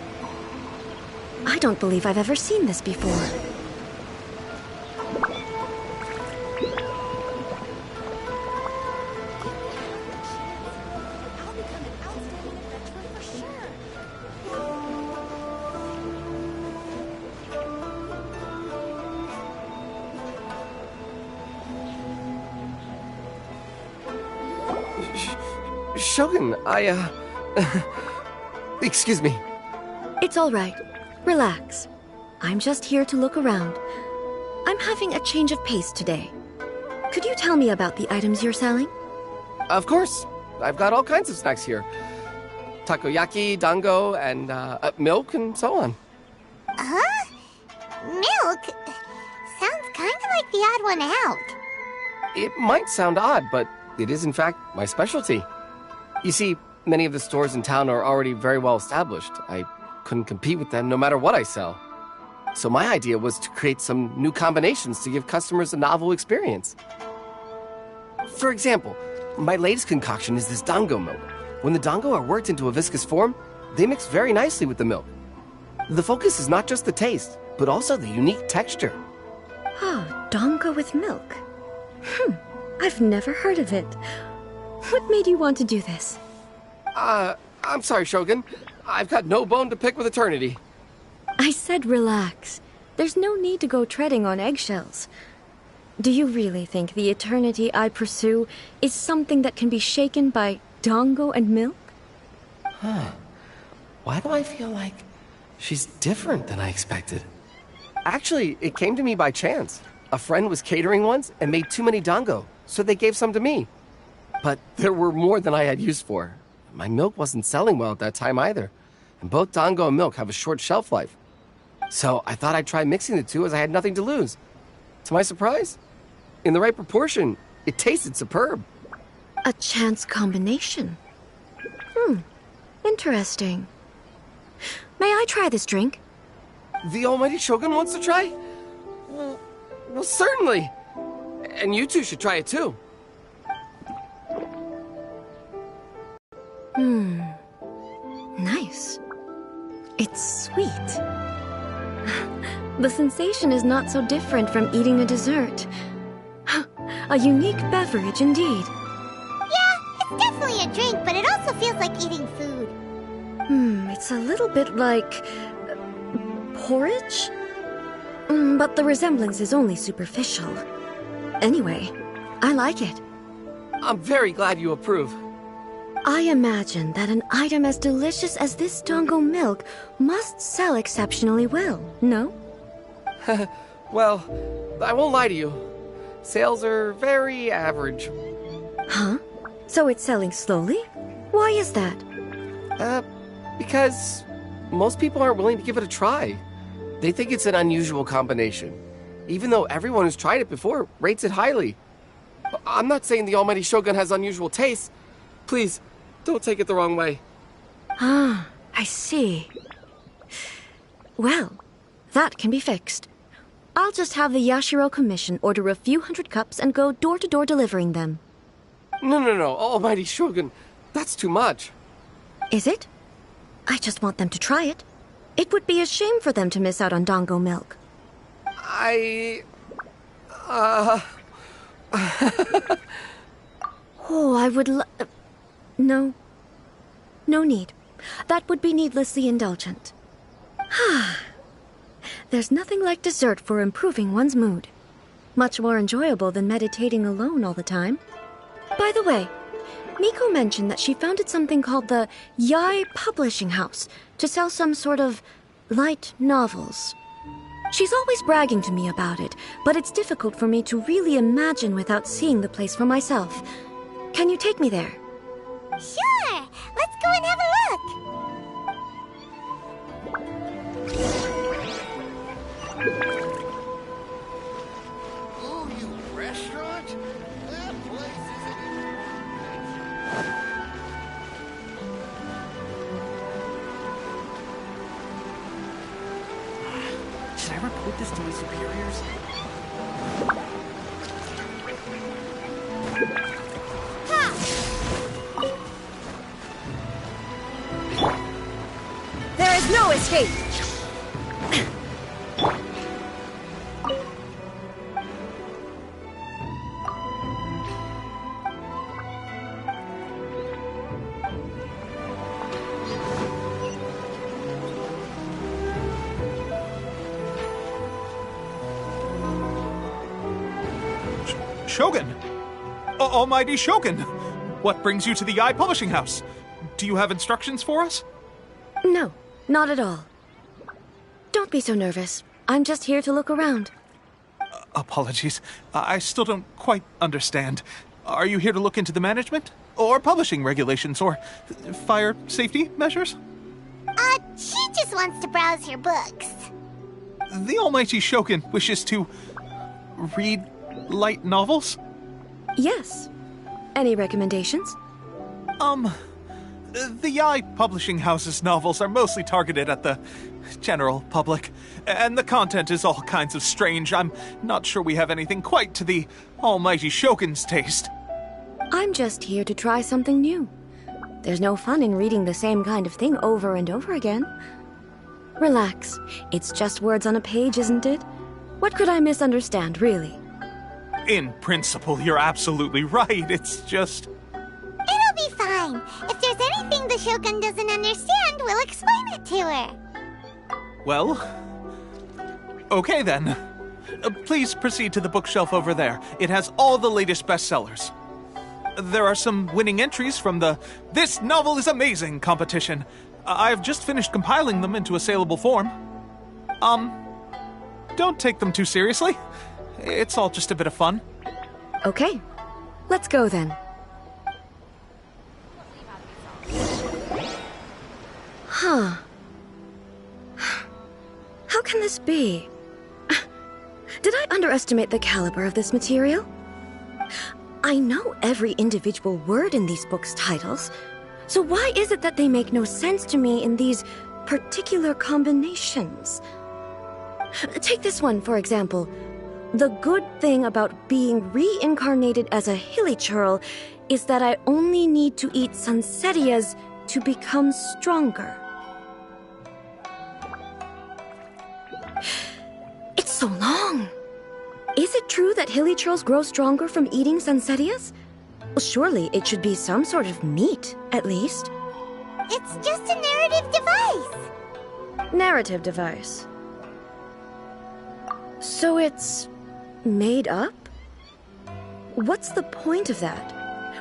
I don't believe I've ever seen this before. Shogun, excuse me. It's all right. Relax. I'm just here to look around. I'm having a change of pace today. Could you tell me about the items you're selling? Of course. I've got all kinds of snacks here. Takoyaki, dango, and milk, and so on. Huh? Milk? Sounds kind of like the odd one out. It might sound odd, but it is in fact my specialty. You see, many of the stores in town are already very well established. I couldn't compete with them no matter what I sell. So my idea was to create some new combinations to give customers a novel experience. For example, my latest concoction is this dango milk. When the dango are worked into a viscous form, they mix very nicely with the milk. The focus is not just the taste, but also the unique texture. Ah, dango with milk. I've never heard of it. What made you want to do this? I'm sorry, Shogun. I've got no bone to pick with eternity. I said relax. There's no need to go treading on eggshells. Do you really think the eternity I pursue is something that can be shaken by dango and milk? Why do I feel like she's different than I expected? Actually, it came to me by chance. A friend was catering once and made too many dango, so they gave some to me. But there were more than I had use for. My milk wasn't selling well at that time either, and both dango and milk have a short shelf life. So I thought I'd try mixing the two as I had nothing to lose. To my surprise, in the right proportion, it tasted superb. A chance combination. Interesting. May I try this drink? The Almighty Shogun wants to try? Well, certainly. And you two should try it too. Nice. It's sweet. The sensation is not so different from eating a dessert. A unique beverage indeed. Yeah, it's definitely a drink, but it also feels like eating food. It's a little bit like... porridge? But the resemblance is only superficial. Anyway, I like it. I'm very glad you approve. I imagine that an item as delicious as this Dongo milk must sell exceptionally well, no? Well, I won't lie to you. Sales are very average. Huh? So it's selling slowly? Why is that? Because most people aren't willing to give it a try. They think it's an unusual combination, even though everyone who's tried it before rates it highly. I'm not saying the Almighty Shogun has unusual tastes. Please, don't take it the wrong way. Ah, I see. Well, that can be fixed. I'll just have the Yashiro Commission order a few hundred cups and go door-to-door delivering them. No, Almighty Shogun, that's too much. Is it? I just want them to try it. It would be a shame for them to miss out on Dongo milk. Oh, I would No. No need. That would be needlessly indulgent. There's nothing like dessert for improving one's mood. Much more enjoyable than meditating alone all the time. By the way, Miko mentioned that she founded something called the Yai Publishing House to sell some sort of light novels. She's always bragging to me about it, but it's difficult for me to really imagine without seeing the place for myself. Can you take me there? Sure! Let's go and have a look! Oh, you restaurant? That place isn't Should I report this to my superiors? There is no escape! Shogun! Almighty Shogun! What brings you to the Yai Publishing House? Do you have instructions for us? No, not at all. Don't be so nervous. I'm just here to look around. Apologies. I still don't quite understand. Are you here to look into the management? Or publishing regulations? Or fire safety measures? She just wants to browse your books. The Almighty Shogun wishes to read light novels? Yes. Any recommendations? The Yai Publishing House's novels are mostly targeted at the general public, and the content is all kinds of strange. I'm not sure we have anything quite to the Almighty Shogun's taste. I'm just here to try something new. There's no fun in reading the same kind of thing over and over again. Relax. It's just words on a page, isn't it? What could I misunderstand, really? In principle, you're absolutely right. It's just... It'll be fine. If there's anything the Shogun doesn't understand, we'll explain it to her. Well... okay then. Please proceed to the bookshelf over there. It has all the latest bestsellers. There are some winning entries from the This Novel is Amazing competition. I've just finished compiling them into a saleable form. Don't take them too seriously. It's all just a bit of fun. Okay. Let's go then. Huh. How can this be? Did I underestimate the caliber of this material? I know every individual word in these books' titles, so why is it that they make no sense to me in these particular combinations? Take this one, for example. The good thing about being reincarnated as a hilichurl is that I only need to eat Sunsetias to become stronger. It's so long. Is it true that hilichurls grow stronger from eating Sunsetias? Well, surely it should be some sort of meat, at least. It's just a narrative device. Narrative device. So it's made up? What's the point of that?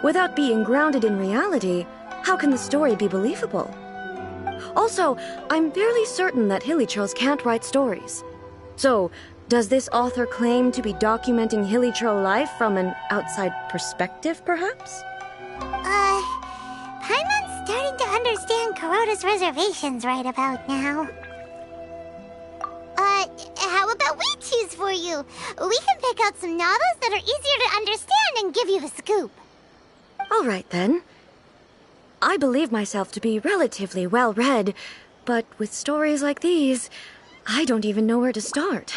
Without being grounded in reality, how can the story be believable? Also, I'm fairly certain that hilichurls can't write stories. So, does this author claim to be documenting hilichurl life from an outside perspective, perhaps? Paimon's starting to understand Kuroda's reservations right about now. How about we choose for you? We can pick out some novels that are easier to understand and give you the scoop. All right, then. I believe myself to be relatively well-read, but with stories like these, I don't even know where to start.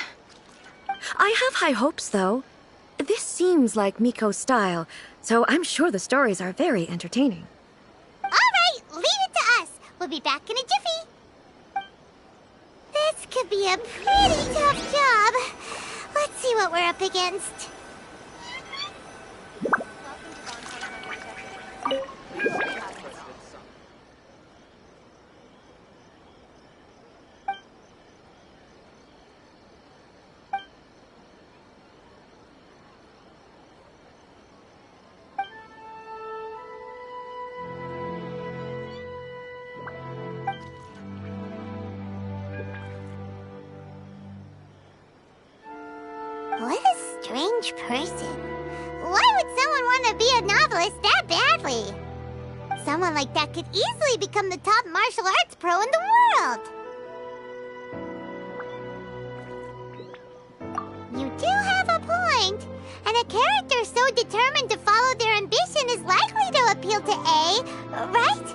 I have high hopes, though. This seems like Miko's style, so I'm sure the stories are very entertaining. All right, leave it to us. We'll be back in a jiffy. This could be a pretty tough job. Let's see what we're up against. What a strange person. Why would someone want to be a novelist that badly? Someone like that could easily become the top martial arts pro in the world. You do have a point. And a character so determined to follow their ambition is likely to appeal to A, right?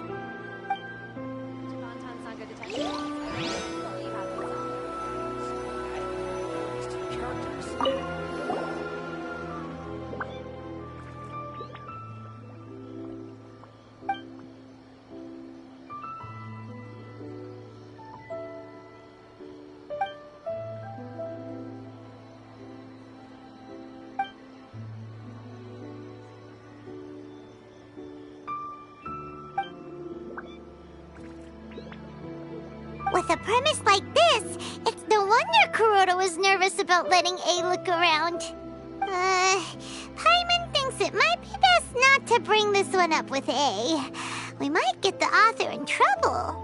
With a premise like this, it's no wonder Kuroda was nervous about letting A look around. Paimon thinks it might be best not to bring this one up with A. We might get the author in trouble.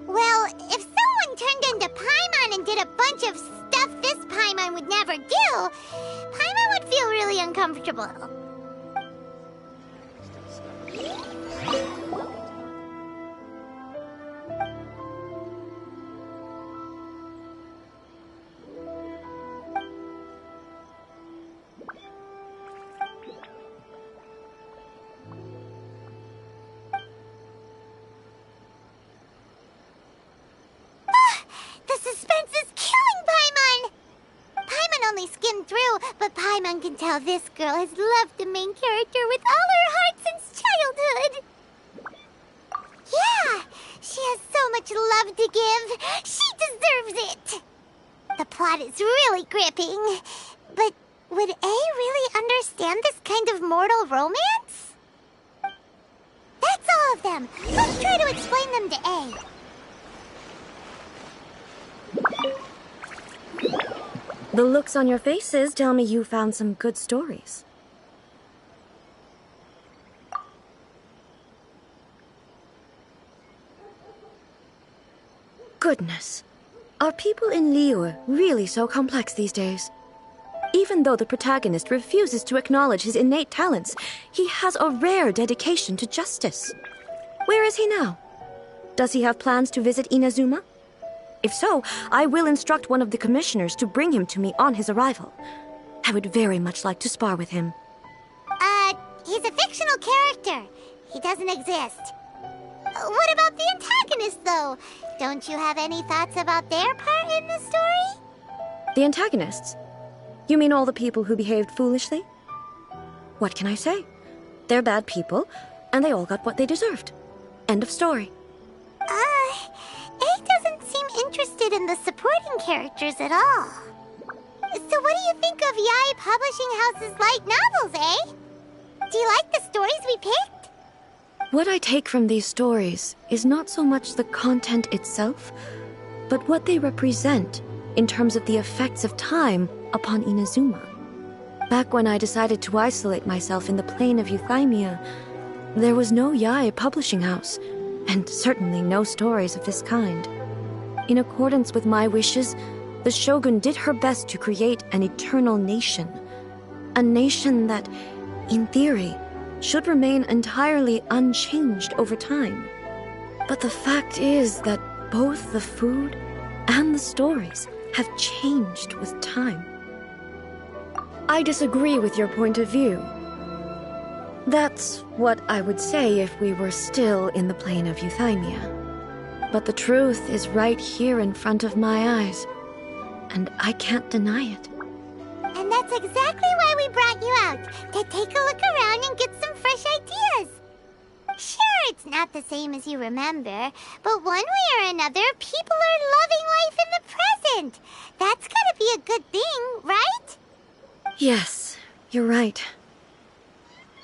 Well, if someone turned into Paimon and did a bunch of stuff this Paimon would never do, Paimon would feel really uncomfortable. But Paimon can tell this girl has loved the main character with all her heart since childhood. Yeah, she has so much love to give. She deserves it. The plot is really gripping. But would A really understand this kind of mortal romance? That's all of them. Let's try to explain them to A. The looks on your faces tell me you found some good stories. Goodness. Are people in Liyue really so complex these days? Even though the protagonist refuses to acknowledge his innate talents, he has a rare dedication to justice. Where is he now? Does he have plans to visit Inazuma? If so, I will instruct one of the commissioners to bring him to me on his arrival. I would very much like to spar with him. He's a fictional character. He doesn't exist. What about the antagonists, though? Don't you have any thoughts about their part in the story? The antagonists? You mean all the people who behaved foolishly? What can I say? They're bad people, and they all got what they deserved. End of story. A doesn't seem interested in the supporting characters at all. So what do you think of Yae Publishing House's light novels, eh? Do you like the stories we picked? What I take from these stories is not so much the content itself, but what they represent in terms of the effects of time upon Inazuma. Back when I decided to isolate myself in the plane of Euthymia, there was no Yae Publishing House, and certainly no stories of this kind. In accordance with my wishes, the Shogun did her best to create an eternal nation. A nation that, in theory, should remain entirely unchanged over time. But the fact is that both the food and the stories have changed with time. I disagree with your point of view. That's what I would say if we were still in the plane of Euthymia. But the truth is right here in front of my eyes, and I can't deny it. And that's exactly why we brought you out, to take a look around and get some fresh ideas. Sure, it's not the same as you remember, but one way or another, people are loving life in the present. That's gotta be a good thing, right? Yes, you're right.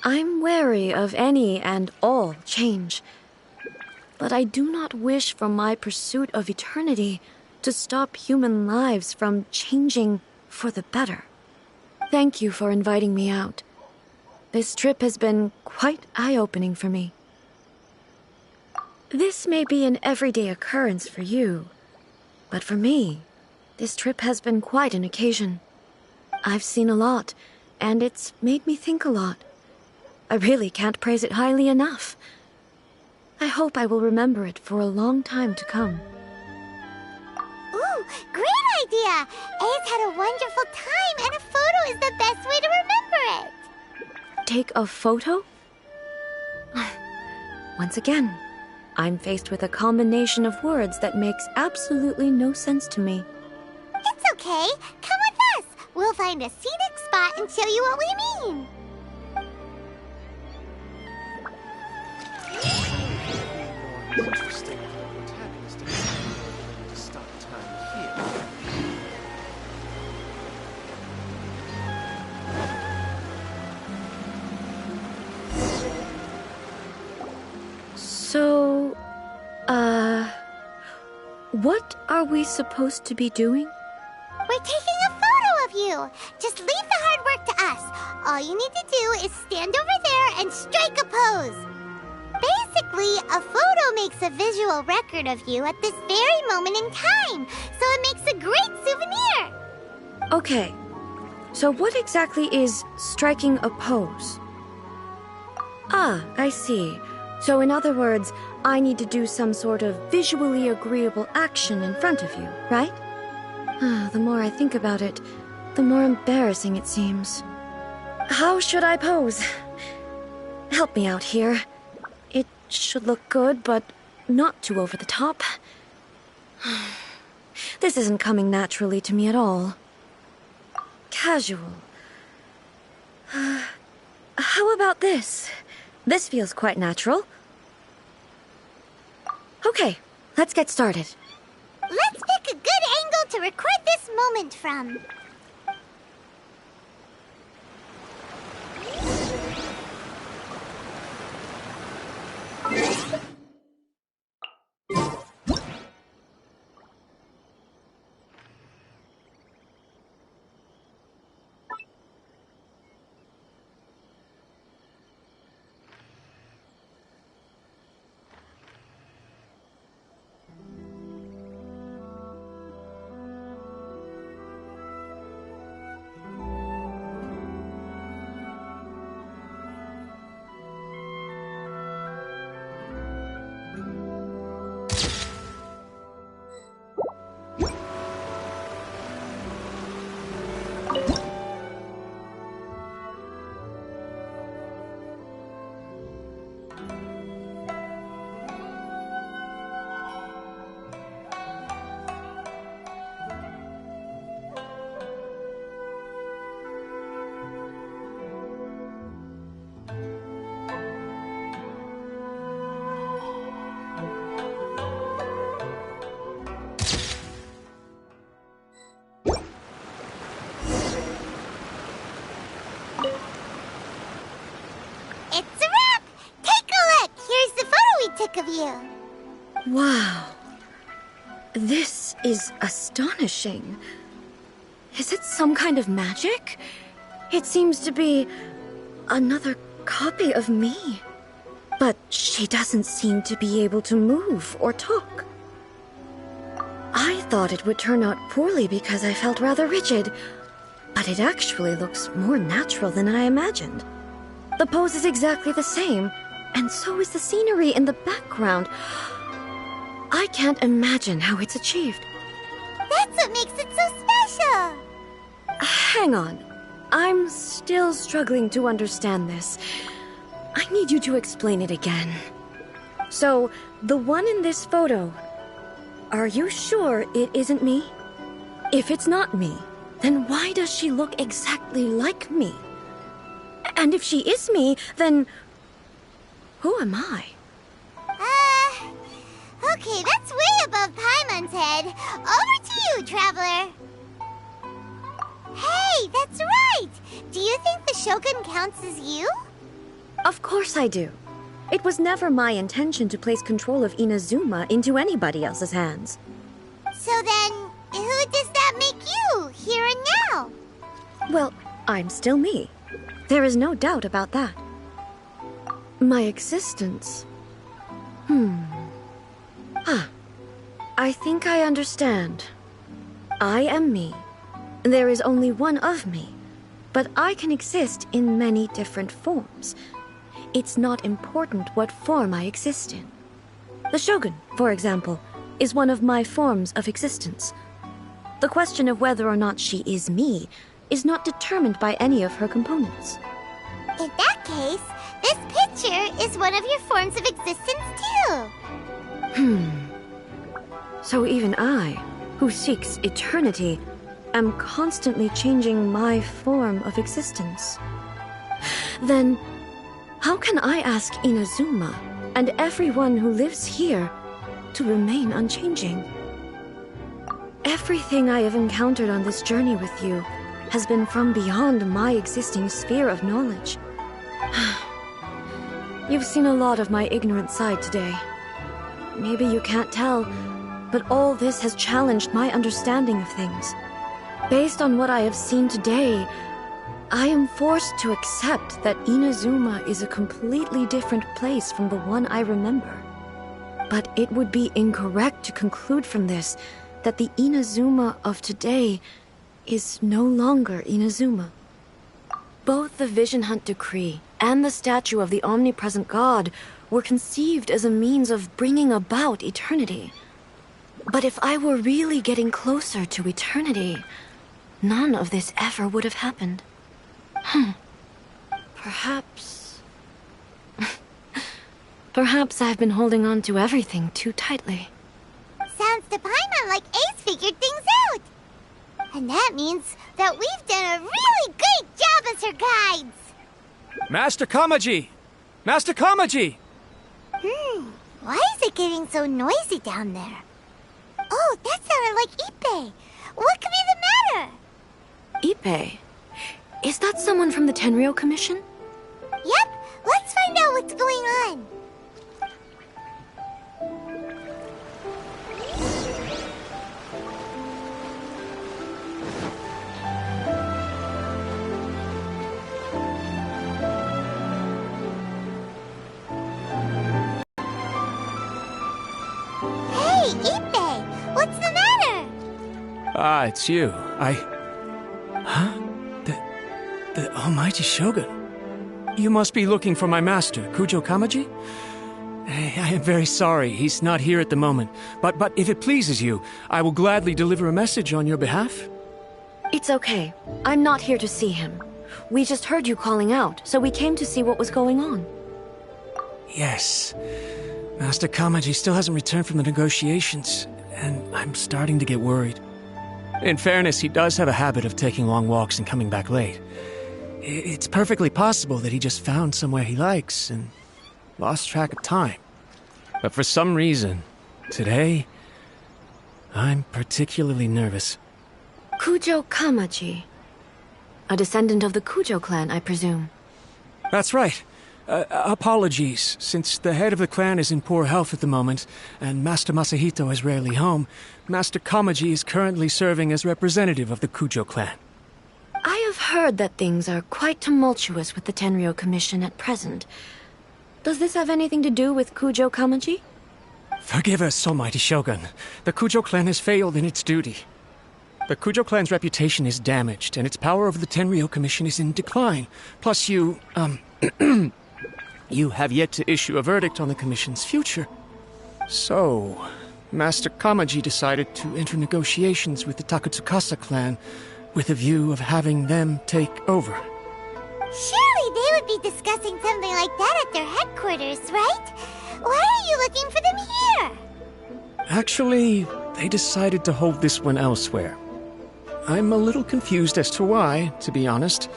I'm wary of any and all change. But I do not wish for my pursuit of eternity to stop human lives from changing for the better. Thank you for inviting me out. This trip has been quite eye-opening for me. This may be an everyday occurrence for you, but for me, this trip has been quite an occasion. I've seen a lot, and it's made me think a lot. I really can't praise it highly enough. I hope I will remember it for a long time to come. Ooh, great idea! A's had a wonderful time, and a photo is the best way to remember it. Take a photo? Once again, I'm faced with a combination of words that makes absolutely no sense to me. It's okay. Come with us. We'll find a scenic spot and show you what we mean. Interesting antagonist to stop time here. So, what are we supposed to be doing? We're taking a photo of you. Just leave the hard work to us. All you need to do is stand over there and strike a pose. Basically, a photo makes a visual record of you at this very moment in time, so it makes a great souvenir. Okay, so what exactly is striking a pose? Ah, I see. So in other words, I need to do some sort of visually agreeable action in front of you, right? The more I think about it, the more embarrassing it seems. How should I pose? Help me out here. It should look good, but not too over the top. This isn't coming naturally to me at all. Casual. How about this? This feels quite natural. Okay, let's get started. Let's pick a good angle to record this moment from. you. Wow. This is astonishing. Is it some kind of magic? It seems to be another copy of me. But she doesn't seem to be able to move or talk. I thought it would turn out poorly because I felt rather rigid, but it actually looks more natural than I imagined. The pose is exactly the same, and so is the scenery in the background. I can't imagine how it's achieved. That's what makes it so special! Hang on. I'm still struggling to understand this. I need you to explain it again. So, the one in this photo, are you sure it isn't me? If it's not me, then why does she look exactly like me? And if she is me, then who am I? Okay, that's way above Paimon's head. Over to you, Traveler. Hey, that's right! Do you think the Shogun counts as you? Of course I do. It was never my intention to place control of Inazuma into anybody else's hands. So then, who does that make you, here and now? Well, I'm still me. There is no doubt about that. My existence... I think I understand. I am me. There is only one of me, but I can exist in many different forms. It's not important what form I exist in. The Shogun, for example, is one of my forms of existence. The question of whether or not she is me is not determined by any of her components. In that case, this picture is one of your forms of existence too. So even I, who seeks eternity, am constantly changing my form of existence. Then, how can I ask Inazuma and everyone who lives here to remain unchanging? Everything I have encountered on this journey with you has been from beyond my existing sphere of knowledge. You've seen a lot of my ignorant side today. Maybe you can't tell, but all this has challenged my understanding of things. Based on what I have seen today, I am forced to accept that Inazuma is a completely different place from the one I remember. But it would be incorrect to conclude from this that the Inazuma of today is no longer Inazuma. Both the Vision Hunt Decree and the statue of the omnipresent God were conceived as a means of bringing about eternity. But if I were really getting closer to eternity, none of this ever would have happened. Perhaps... Perhaps I've been holding on to everything too tightly. Sounds to Paimon like Ace figured things out. And that means that we've done a really great job as her guides. Master Kamaji! Master Kamaji! Why is it getting so noisy down there? Oh, that sounded like Ippei. What could be the matter? Ippei? Is that someone from the Tenryou Commission? Yep, let's find out what's going on. Hey, Ippei, what's the matter? Ah, it's you. Huh? The almighty Shogun. You must be looking for my master, Kujo Kamaji? I am very sorry, he's not here at the moment. But if it pleases you, I will gladly deliver a message on your behalf. It's okay. I'm not here to see him. We just heard you calling out, so we came to see what was going on. Yes. Master Kamaji still hasn't returned from the negotiations, and I'm starting to get worried. In fairness, he does have a habit of taking long walks and coming back late. It's perfectly possible that he just found somewhere he likes and lost track of time. But for some reason, today, I'm particularly nervous. Kujo Kamaji. A descendant of the Kujo clan, I presume. That's right. Apologies. Since the head of the clan is in poor health at the moment, and Master Masahito is rarely home, Master Kamaji is currently serving as representative of the Kujo clan. I have heard that things are quite tumultuous with the Tenryo Commission at present. Does this have anything to do with Kujo Kamaji? Forgive us, almighty Shogun. The Kujo clan has failed in its duty. The Kujo clan's reputation is damaged, and its power over the Tenryo Commission is in decline. Plus you, you have yet to issue a verdict on the Commission's future. So, Master Kamaji decided to enter negotiations with the Takatsukasa clan with a view of having them take over. Surely they would be discussing something like that at their headquarters, right? Why are you looking for them here? Actually, they decided to hold this one elsewhere. I'm a little confused as to why, to be honest,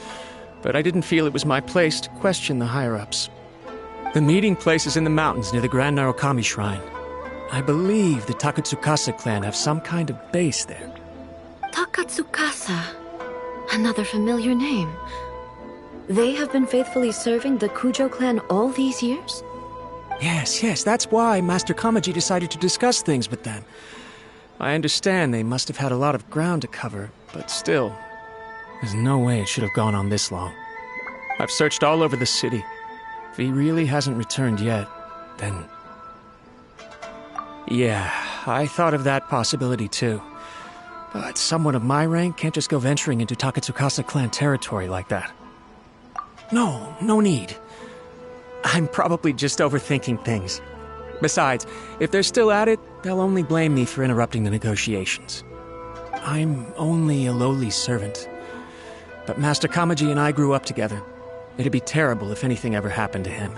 but I didn't feel it was my place to question the higher-ups. The meeting place is in the mountains near the Grand Narukami Shrine. I believe the Takatsukasa clan have some kind of base there. Takatsukasa. Another familiar name. They have been faithfully serving the Kujo clan all these years? Yes, that's why Master Kamaji decided to discuss things with them. I understand they must have had a lot of ground to cover, but still, there's no way it should have gone on this long. I've searched all over the city. If he really hasn't returned yet, then... Yeah, I thought of that possibility too. But someone of my rank can't just go venturing into Takatsukasa clan territory like that. No need. I'm probably just overthinking things. Besides, if they're still at it, they'll only blame me for interrupting the negotiations. I'm only a lowly servant. But Master Kamaji and I grew up together. It'd be terrible if anything ever happened to him.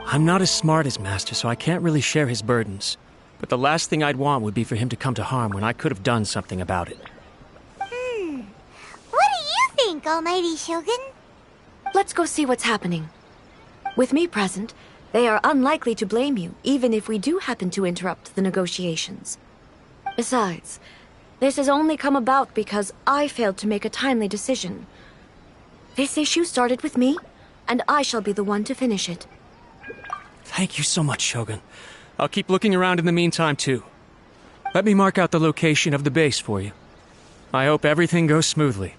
I'm not as smart as Master, so I can't really share his burdens. But the last thing I'd want would be for him to come to harm when I could have done something about it. What do you think, almighty Shogun? Let's go see what's happening. With me present, they are unlikely to blame you, even if we do happen to interrupt the negotiations. Besides, this has only come about because I failed to make a timely decision. This issue started with me, and I shall be the one to finish it. Thank you so much, Shogun. I'll keep looking around in the meantime, too. Let me mark out the location of the base for you. I hope everything goes smoothly.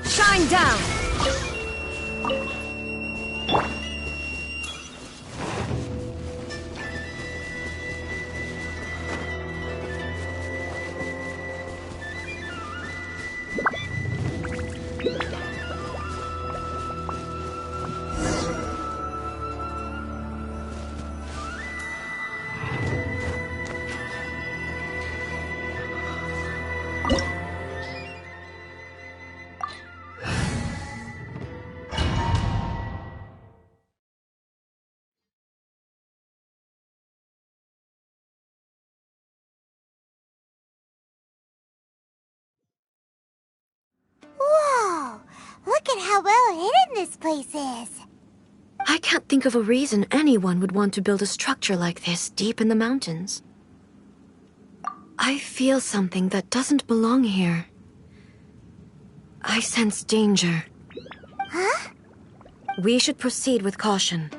Shine down! Whoa! Look at how well hidden this place is. I can't think of a reason anyone would want to build a structure like this deep in the mountains. I feel something that doesn't belong here. I sense danger. Huh? We should proceed with caution.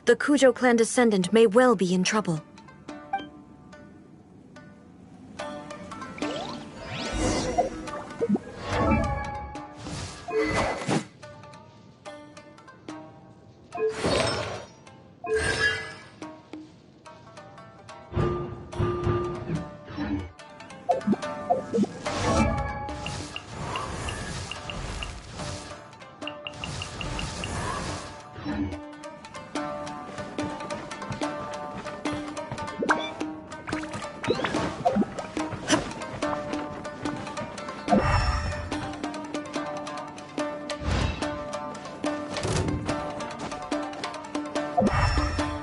The Kujo clan descendant may well be in trouble.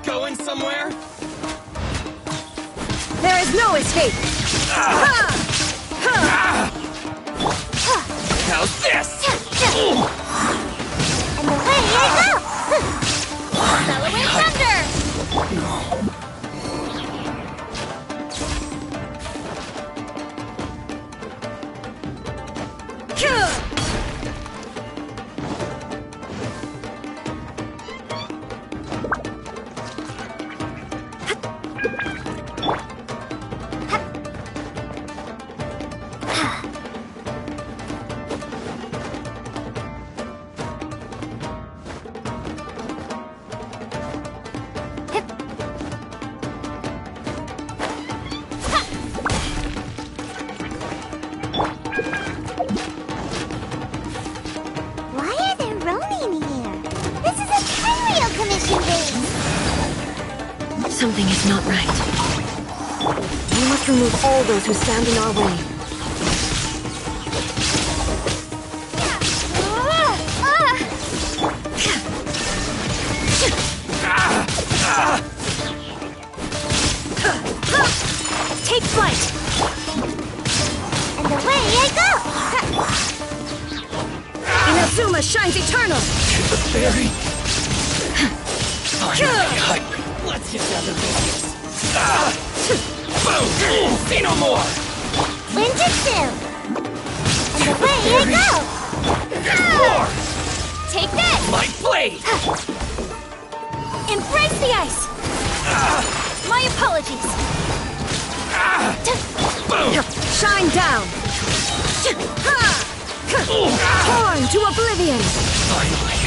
Going somewhere? There is no escape! How's this? And away I go! Bellowing thunder! Why are there Ronin here? This is a Kyrio commission base! Something is not right. We must remove all those who stand in our way. Take flight! And away I go! Inazuma shines eternal! The fairy? Finally, let's get down to business. Boom! See no more! Ninjutsu! And away I go! More! Take this! My blade! Embrace the ice! My apologies! Boom! Shine down! Torn to oblivion! Finally,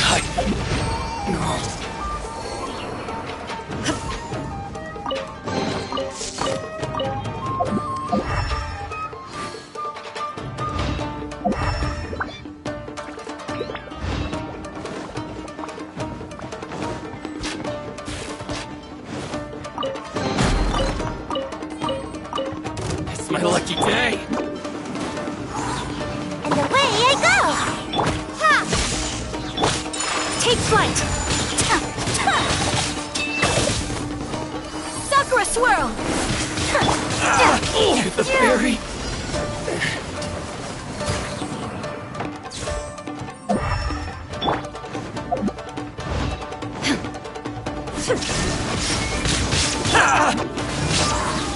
it's my lucky day! And away I go! Ha! Take flight! Sakura swirl! The fairy!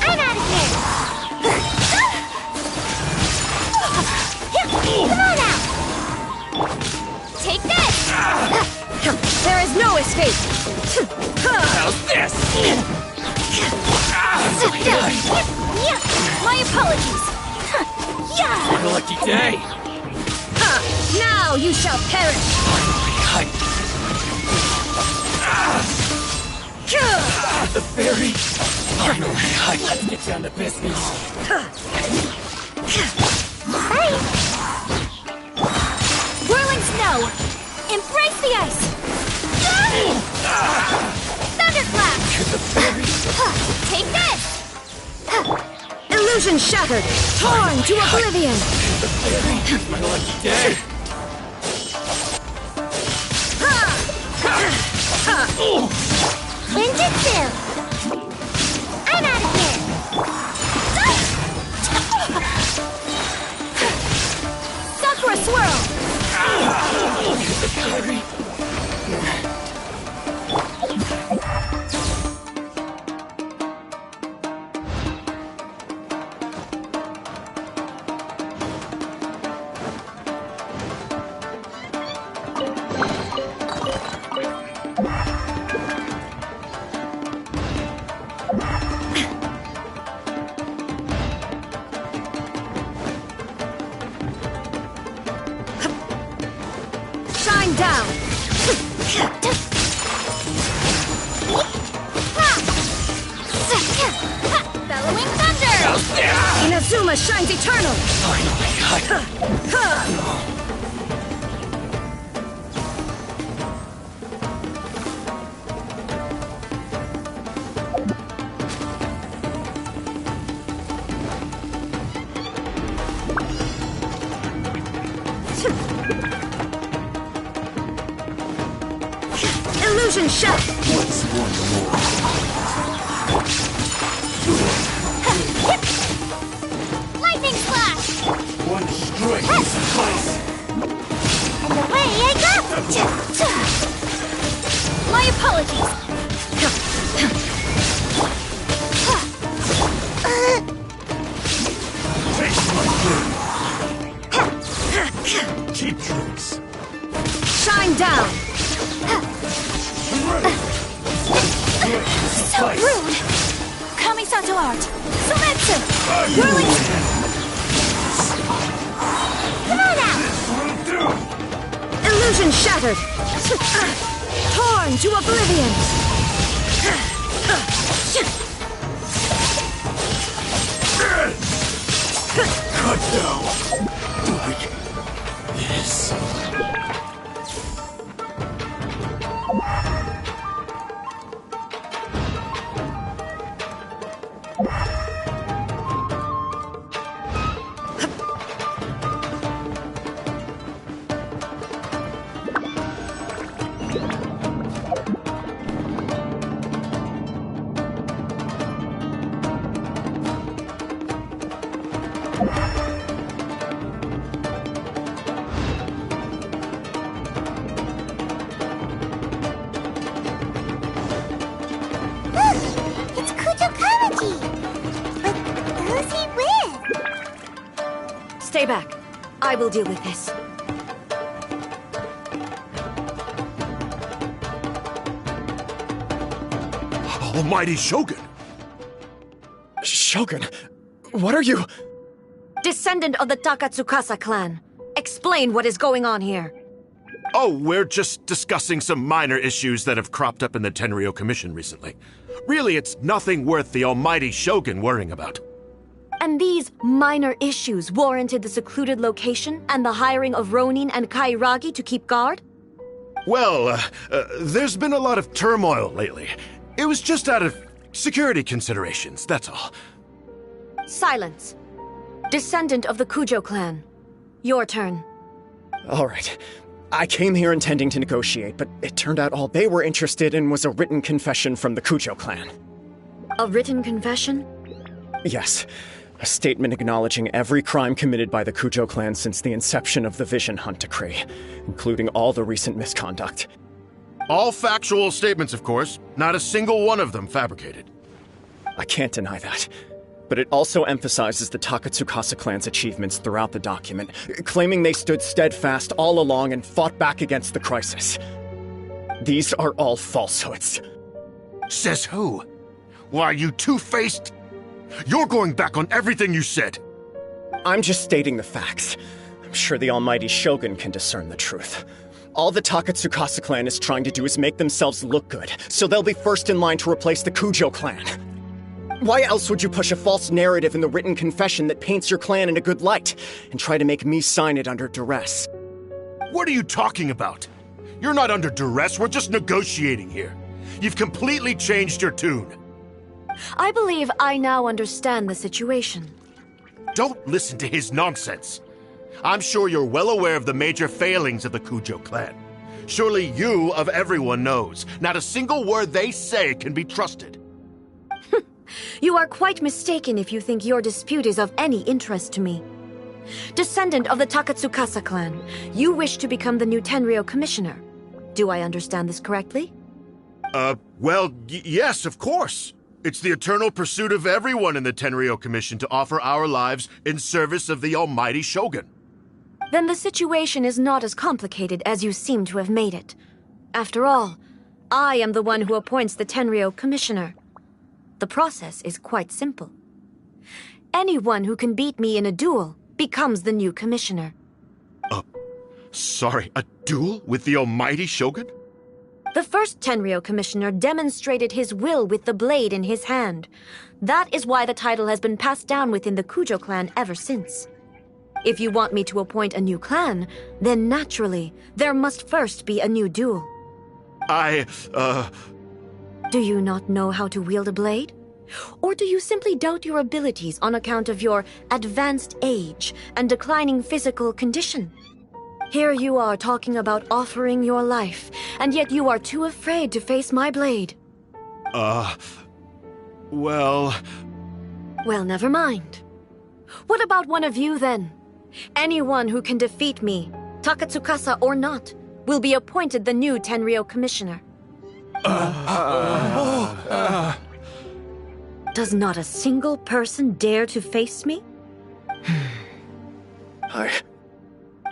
I'm out of here! Come on out! Take this! There is no escape! How's this? My apologies! My lucky day! Now you shall perish! The fairy! Finally, let's get down to business. Whirling snow! Embrace the ice! Thunderclap! Take this! Illusion shattered! Torn to oblivion! My lucky day! Ninjutsu! I'm out of here! Sakura swirl! Toma shines eternal! Illusion shot! What's one more? Lightning slash! One strike is suffice. And away I go! My apologies. Taste my blade. Cheap tricks. Shine down! So rude. Kamisato art. Sumetsu. Whirling. Come on out! Illusion shattered! Torn to oblivion! Cut down. Like this. It's Kujo Kamaji! But who's he with? Stay back. I will deal with this. Almighty Shogun! Shogun, what are you? Descendant of the Takatsukasa clan. Explain what is going on here. Oh, we're just discussing some minor issues that have cropped up in the Tenryo Commission recently. Really, it's nothing worth the almighty Shogun worrying about. And these minor issues warranted the secluded location and the hiring of Ronin and Kairagi to keep guard? Well, there's been a lot of turmoil lately. It was just out of security considerations, that's all. Silence. Descendant of the Kujo clan. Your turn. All right. I came here intending to negotiate, but it turned out all they were interested in was a written confession from the Kujo clan. A written confession? Yes. A statement acknowledging every crime committed by the Kujo clan since the inception of the Vision Hunt Decree, including all the recent misconduct. All factual statements, of course. Not a single one of them fabricated. I can't deny that. But it also emphasizes the Takatsukasa clan's achievements throughout the document, claiming they stood steadfast all along and fought back against the crisis. These are all falsehoods. Says who? Why, you two-faced... You're going back on everything you said. I'm just stating the facts. I'm sure the almighty Shogun can discern the truth. All the Takatsukasa clan is trying to do is make themselves look good, so they'll be first in line to replace the Kujo clan. Why else would you push a false narrative in the written confession that paints your clan in a good light, and try to make me sign it under duress? What are you talking about? You're not under duress, we're just negotiating here. You've completely changed your tune. I believe I now understand the situation. Don't listen to his nonsense. I'm sure you're well aware of the major failings of the Kujo clan. Surely you, of everyone, knows. Not a single word they say can be trusted. You are quite mistaken if you think your dispute is of any interest to me. Descendant of the Takatsukasa clan, you wish to become the new Tenryo commissioner. Do I understand this correctly? Well, yes, of course. It's the eternal pursuit of everyone in the Tenryo Commission to offer our lives in service of the almighty Shogun. Then the situation is not as complicated as you seem to have made it. After all, I am the one who appoints the Tenryo commissioner. The process is quite simple. Anyone who can beat me in a duel becomes the new commissioner. Sorry, a duel with the almighty Shogun? The first Tenryou Commissioner demonstrated his will with the blade in his hand. That is why the title has been passed down within the Kujo clan ever since. If you want me to appoint a new clan, then naturally, there must first be a new duel. Do you not know how to wield a blade? Or do you simply doubt your abilities on account of your advanced age and declining physical condition? Here you are talking about offering your life, and yet you are too afraid to face my blade. Well, never mind. What about one of you, then? Anyone who can defeat me, Takatsukasa or not, will be appointed the new Tenryou Commissioner. Does not a single person dare to face me?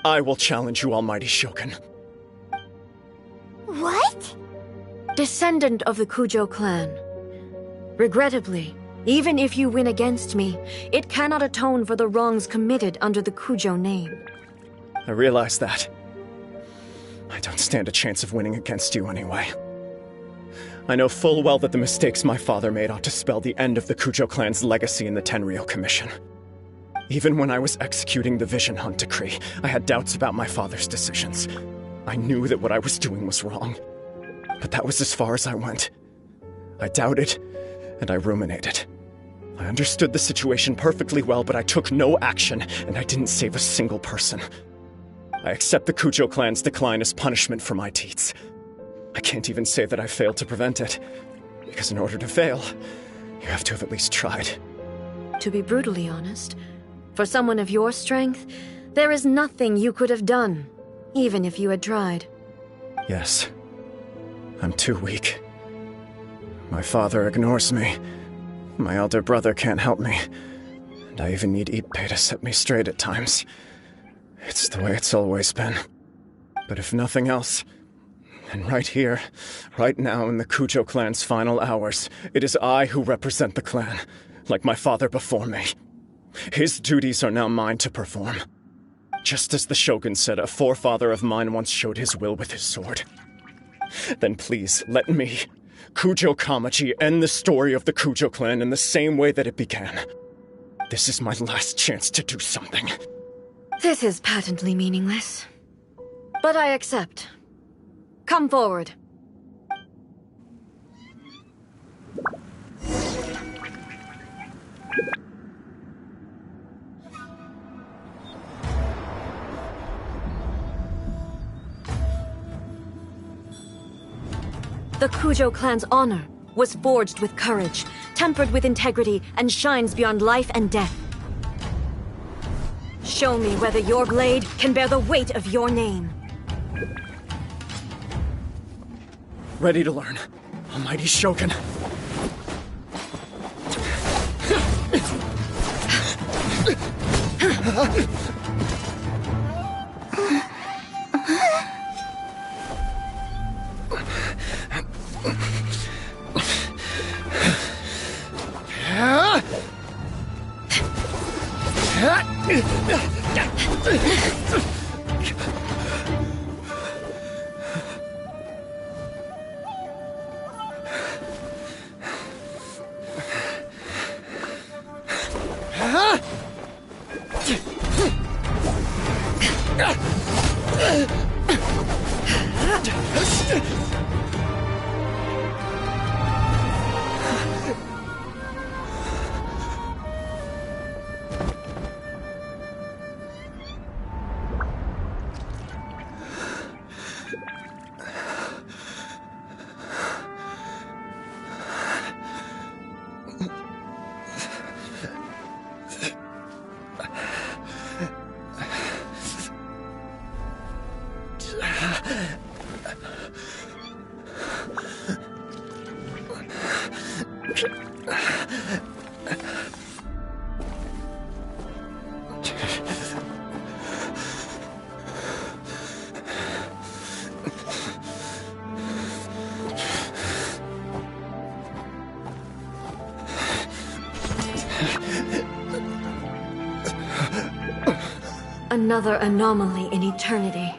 I will challenge you, Almighty Shogun. What? Descendant of the Kujo clan. Regrettably, even if you win against me, it cannot atone for the wrongs committed under the Kujo name. I realize that. I don't stand a chance of winning against you anyway. I know full well that the mistakes my father made ought to spell the end of the Kujo clan's legacy in the Tenryou Commission. Even when I was executing the Vision Hunt decree, I had doubts about my father's decisions. I knew that what I was doing was wrong. But that was as far as I went. I doubted, and I ruminated. I understood the situation perfectly well, but I took no action, and I didn't save a single person. I accept the Kujo clan's decline as punishment for my deeds. I can't even say that I failed to prevent it, because in order to fail, you have to have at least tried. To be brutally honest, for someone of your strength, there is nothing you could have done, even if you had tried. Yes. I'm too weak. My father ignores me. My elder brother can't help me. And I even need Ippei to set me straight at times. It's the way it's always been. But if nothing else, then right here, right now in the Kujo clan's final hours, it is I who represent the clan, like my father before me. His duties are now mine to perform. Just as the Shogun said, a forefather of mine once showed his will with his sword. Then please, let me, Kujo Kamaji, end the story of the Kujo clan in the same way that it began. This is my last chance to do something. This is patently meaningless. But I accept. Come forward. The Kujo clan's honor was forged with courage, tempered with integrity, and shines beyond life and death. Show me whether your blade can bear the weight of your name. Ready to learn, Almighty Shogun. Another anomaly in eternity.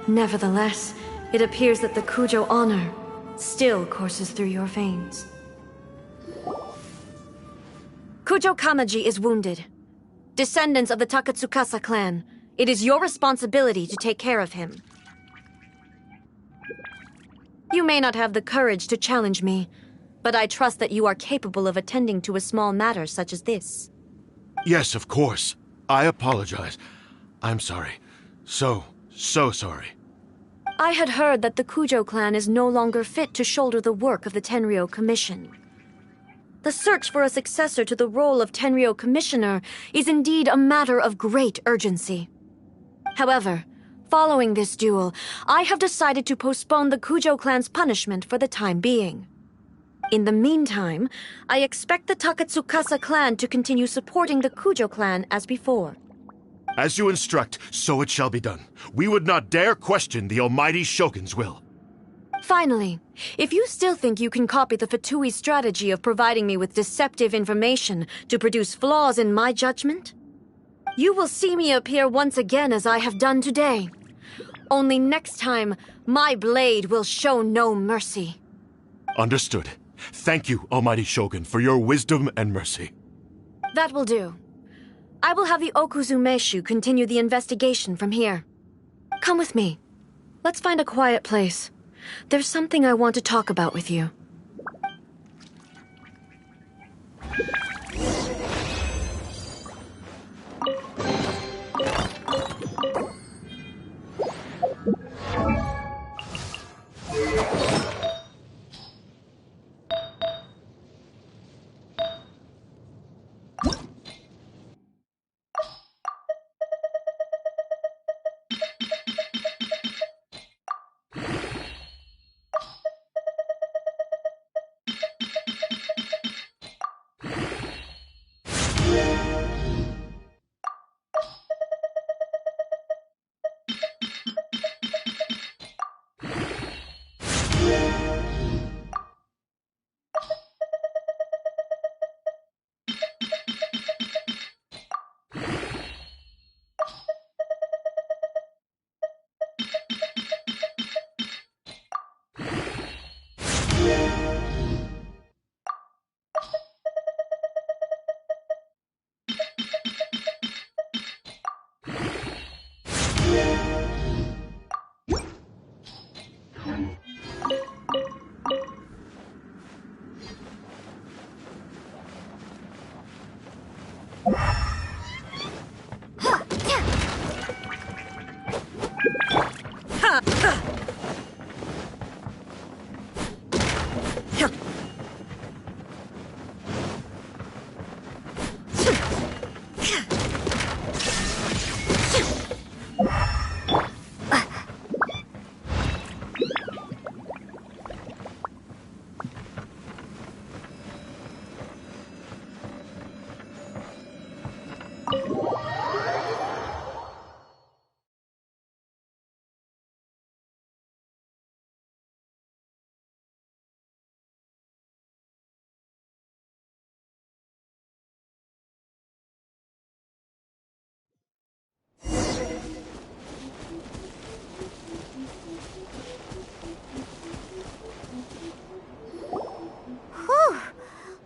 Nevertheless, it appears that the Kujo honor still courses through your veins. Kujo Kamaji is wounded. Descendants of the Takatsukasa clan, it is your responsibility to take care of him. You may not have the courage to challenge me, but I trust that you are capable of attending to a small matter such as this. Yes, of course. I apologize. I'm sorry. So sorry. I had heard that the Kujo clan is no longer fit to shoulder the work of the Tenryou Commission. The search for a successor to the role of Tenryou Commissioner is indeed a matter of great urgency. However, following this duel, I have decided to postpone the Kujo clan's punishment for the time being. In the meantime, I expect the Takatsukasa clan to continue supporting the Kujo clan as before. As you instruct, so it shall be done. We would not dare question the almighty Shogun's will. Finally, if you still think you can copy the Fatui strategy of providing me with deceptive information to produce flaws in my judgment, you will see me appear once again as I have done today. Only next time, my blade will show no mercy. Understood. Thank you, almighty Shogun, for your wisdom and mercy. That will do. I will have the Okuzumeshu continue the investigation from here. Come with me. Let's find a quiet place. There's something I want to talk about with you.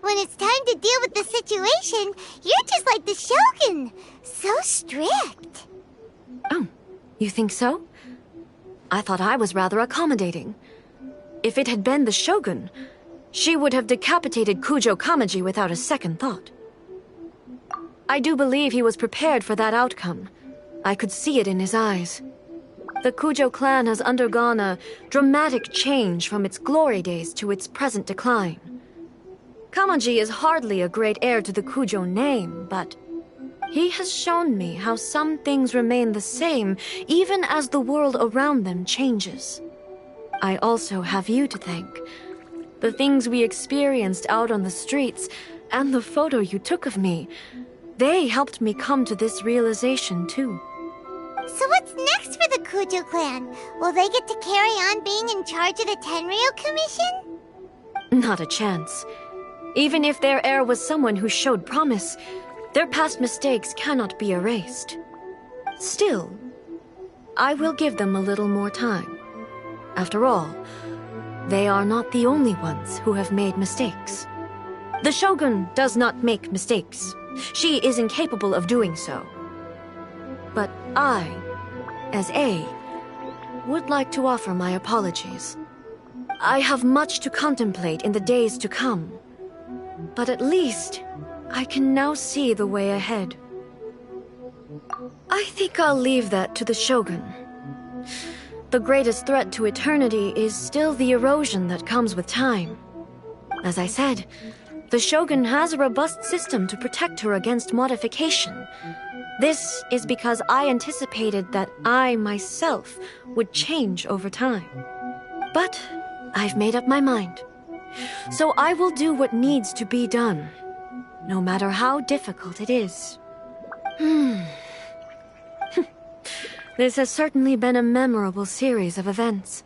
When it's time to deal with the situation, you're just like the Shogun. So strict. Oh, you think so? I thought I was rather accommodating. If it had been the Shogun, she would have decapitated Kujo Kamaji without a second thought. I do believe he was prepared for that outcome. I could see it in his eyes. The Kujo clan has undergone a dramatic change from its glory days to its present decline. Kamaji is hardly a great heir to the Kujo name, but he has shown me how some things remain the same even as the world around them changes. I also have you to thank. The things we experienced out on the streets and the photo you took of me, they helped me come to this realization too. So what's next for the Kujo clan? Will they get to carry on being in charge of the Tenryou Commission? Not a chance. Even if their heir was someone who showed promise, their past mistakes cannot be erased. Still, I will give them a little more time. After all, they are not the only ones who have made mistakes. The Shogun does not make mistakes. She is incapable of doing so. But I, as A, would like to offer my apologies. I have much to contemplate in the days to come, but at least I can now see the way ahead. I think I'll leave that to the Shogun. The greatest threat to eternity is still the erosion that comes with time. As I said, the Shogun has a robust system to protect her against modification. This is because I anticipated that I myself would change over time. But I've made up my mind. So I will do what needs to be done, no matter how difficult it is. This has certainly been a memorable series of events.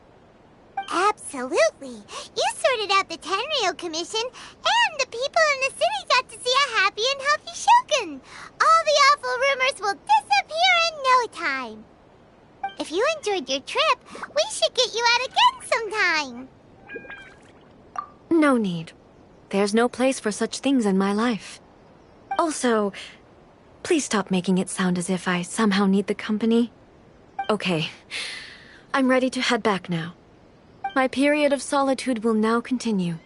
Absolutely. You sorted out the Tenryo Commission, and the people in the city got to see a happy and healthy Shogun. All the awful rumors will disappear in no time. If you enjoyed your trip, we should get you out again sometime. No need. There's no place for such things in my life. Also, please stop making it sound as if I somehow need the company. Okay, I'm ready to head back now. My period of solitude will now continue,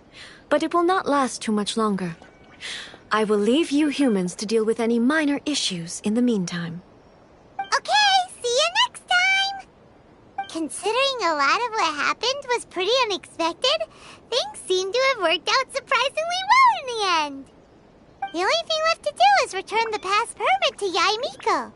but it will not last too much longer. I will leave you humans to deal with any minor issues in the meantime. Okay, see you next time! Considering a lot of what happened was pretty unexpected, things seem to have worked out surprisingly well in the end. The only thing left to do is return the pass permit to Yae Miko.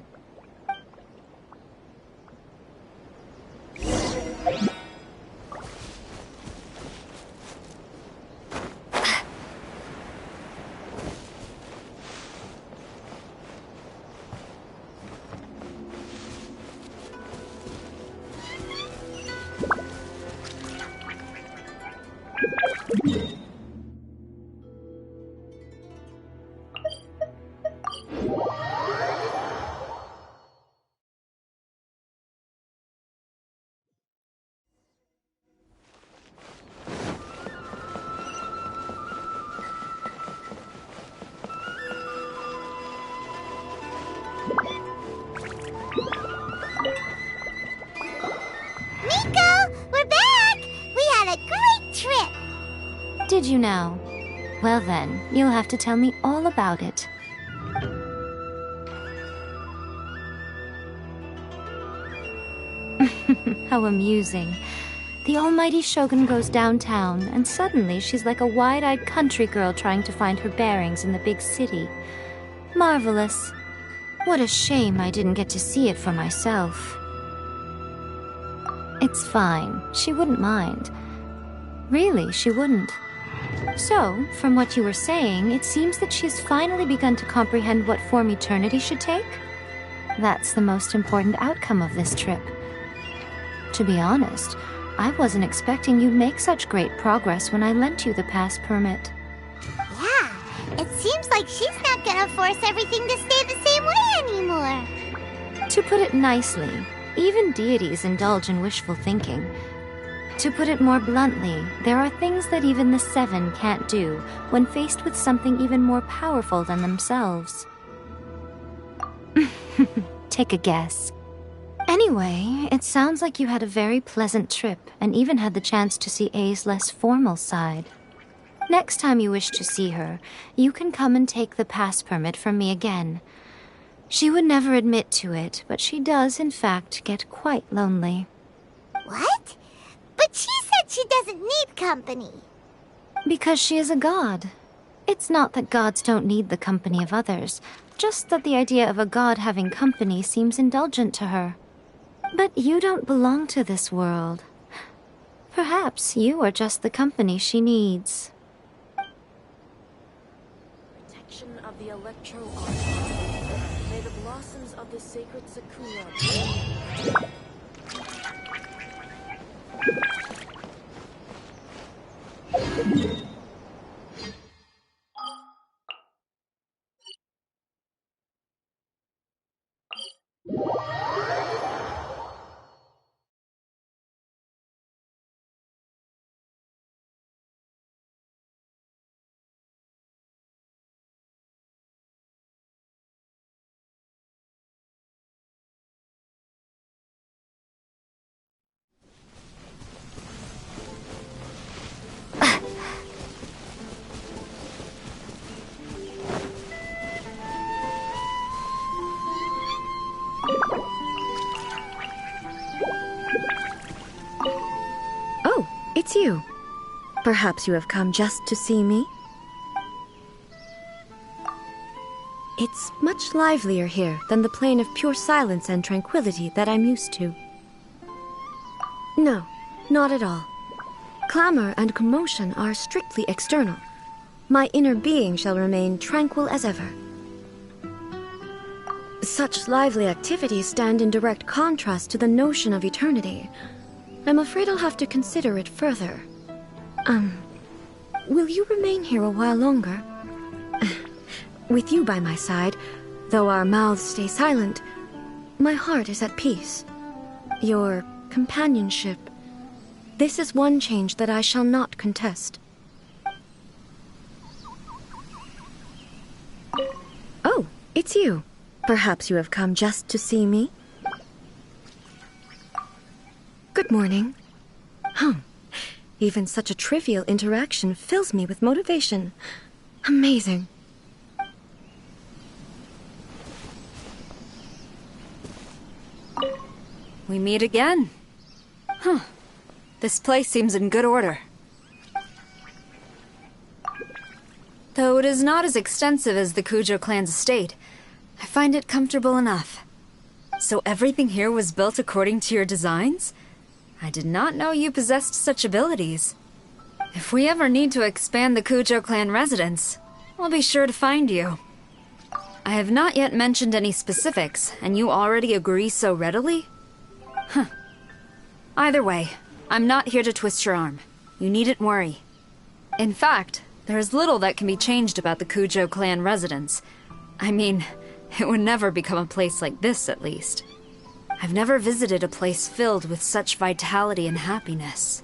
Did you now? Well then, you'll have to tell me all about it. How amusing. The almighty Shogun goes downtown, and suddenly she's like a wide-eyed country girl trying to find her bearings in the big city. Marvelous. What a shame I didn't get to see it for myself. It's fine. She wouldn't mind. Really, she wouldn't. So, from what you were saying, it seems that she's finally begun to comprehend what form eternity should take? That's the most important outcome of this trip. To be honest, I wasn't expecting you'd make such great progress when I lent you the pass permit. Yeah, it seems like she's not gonna force everything to stay the same way anymore. To put it nicely, even deities indulge in wishful thinking. To put it more bluntly, there are things that even the Seven can't do when faced with something even more powerful than themselves. Take a guess. Anyway, it sounds like you had a very pleasant trip and even had the chance to see A's less formal side. Next time you wish to see her, you can come and take the pass permit from me again. She would never admit to it, but she does, in fact, get quite lonely. What? But she said she doesn't need company. Because she is a god. It's not that gods don't need the company of others, just that the idea of a god having company seems indulgent to her. But you don't belong to this world. Perhaps you are just the company she needs. Protection of the Electro Archive. May the blossoms of the sacred Sakura it's you. Perhaps you have come just to see me? It's much livelier here than the plane of pure silence and tranquility that I'm used to. No, not at all. Clamor and commotion are strictly external. My inner being shall remain tranquil as ever. Such lively activities stand in direct contrast to the notion of eternity. I'm afraid I'll have to consider it further. Will you remain here a while longer? With you by my side, though our mouths stay silent, my heart is at peace. Your companionship, this is one change that I shall not contest. Oh, it's you. Perhaps you have come just to see me? Good morning. Even such a trivial interaction fills me with motivation. Amazing. We meet again. This place seems in good order. Though it is not as extensive as the Kujo clan's estate, I find it comfortable enough. So everything here was built according to your designs? I did not know you possessed such abilities. If we ever need to expand the Kujo clan residence, I'll be sure to find you. I have not yet mentioned any specifics, and you already agree so readily? Either way, I'm not here to twist your arm. You needn't worry. In fact, there is little that can be changed about the Kujo clan residence. I mean, it would never become a place like this, at least. I've never visited a place filled with such vitality and happiness.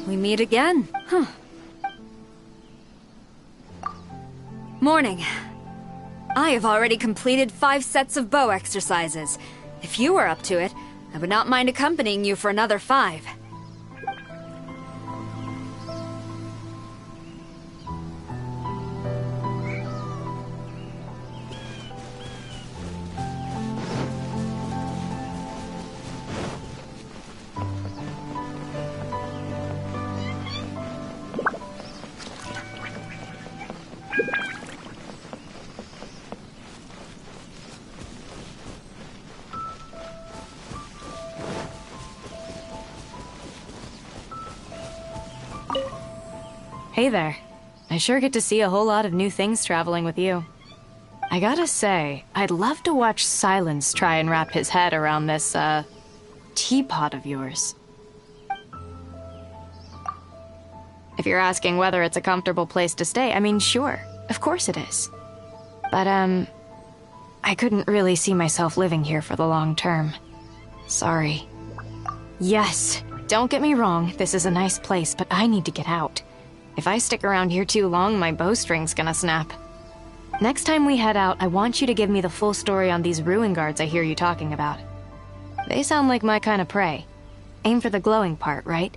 We meet again, Morning. I have already completed 5 sets of bow exercises. If you were up to it, I would not mind accompanying you for another 5. Hey there. I sure get to see a whole lot of new things traveling with you. I gotta say, I'd love to watch Silence try and wrap his head around this, teapot of yours. If you're asking whether it's a comfortable place to stay, I mean, sure. Of course it is. But, I couldn't really see myself living here for the long term. Sorry. Yes, don't get me wrong, this is a nice place, but I need to get out. If I stick around here too long, my bowstring's gonna snap. Next time we head out, I want you to give me the full story on these ruin guards I hear you talking about. They sound like my kind of prey. Aim for the glowing part, right?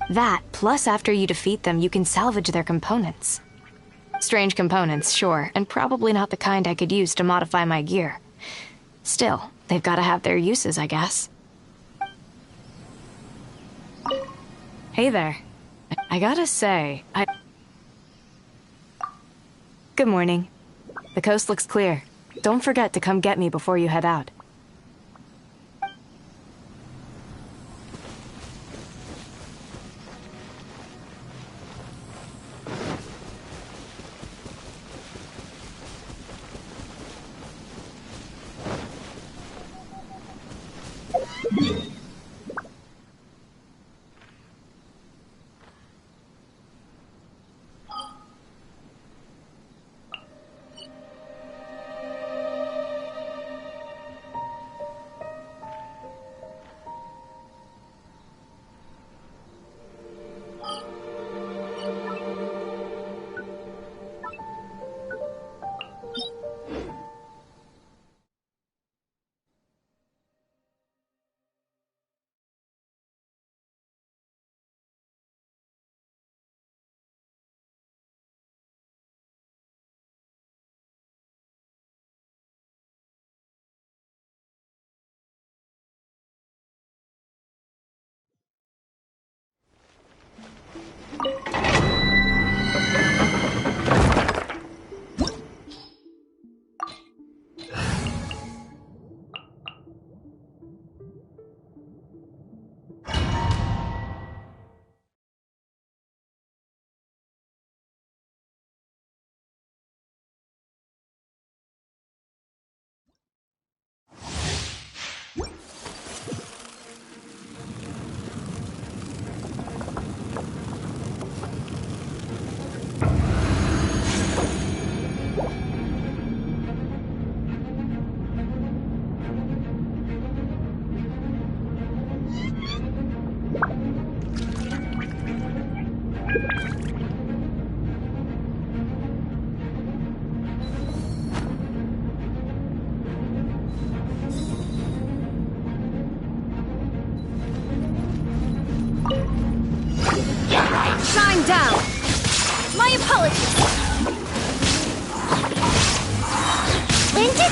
That, plus after you defeat them, you can salvage their components. Strange components, sure, and probably not the kind I could use to modify my gear. Still, they've gotta have their uses, I guess. Hey there. I gotta say, Good morning. The coast looks clear. Don't forget to come get me before you head out.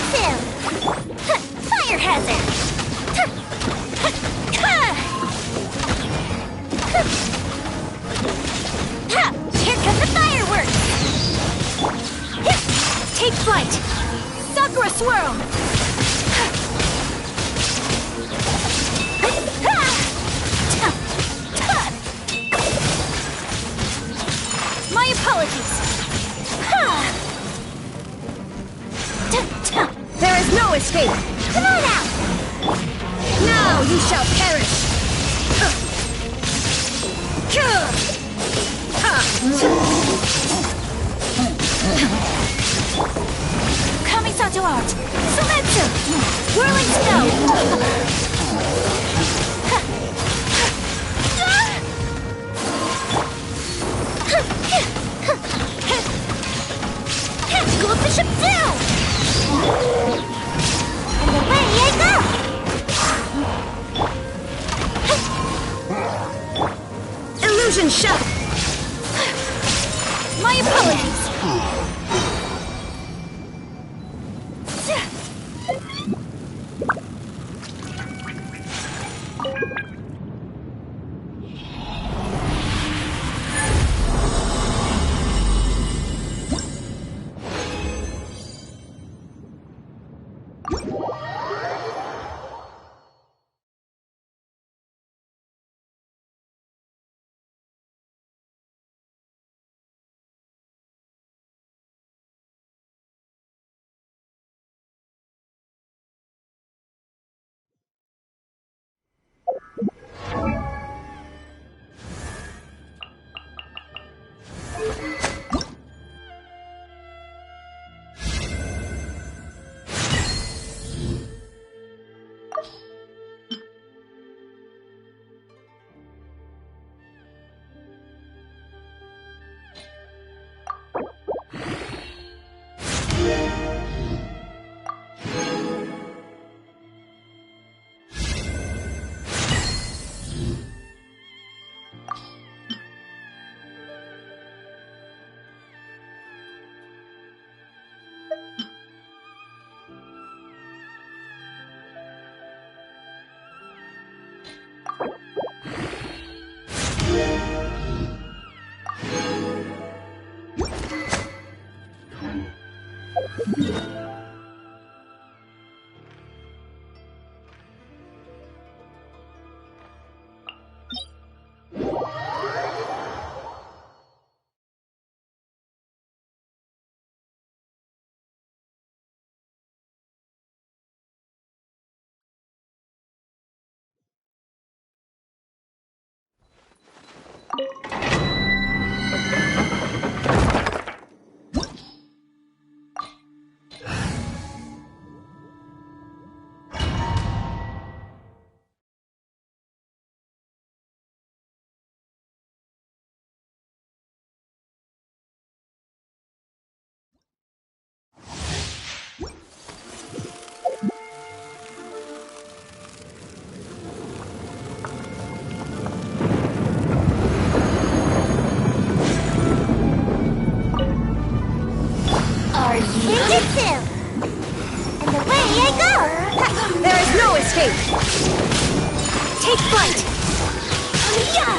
Ninjutsu! Fire hazard! Here come the fireworks! Take flight! Sakura swirl! My apologies! There is no escape! Come on out! Now you shall perish! Kamisato art! Sumetsu! Whirling snow! Gold Bishop down! And away I go! Illusion shot! My apologies! Ninjutsu! And away I go! There is no escape! Take flight! Yeah!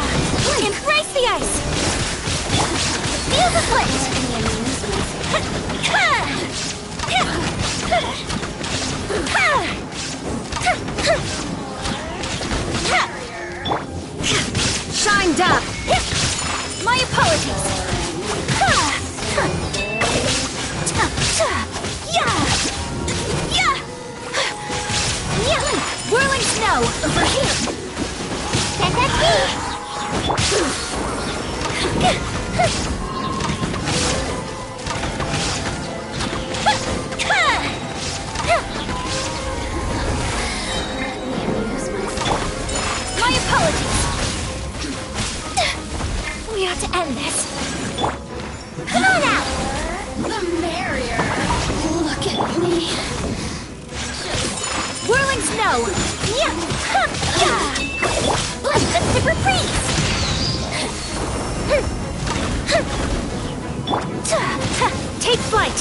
Embrace the ice! Feel the flint! Shined up! My apologies! Whirling snow! Over here! Can that be? My apologies! We ought to end this. Come on out! The merrier. Look at me. Whirling snow! Yeah! Yeah! Let's super freeze! Take flight!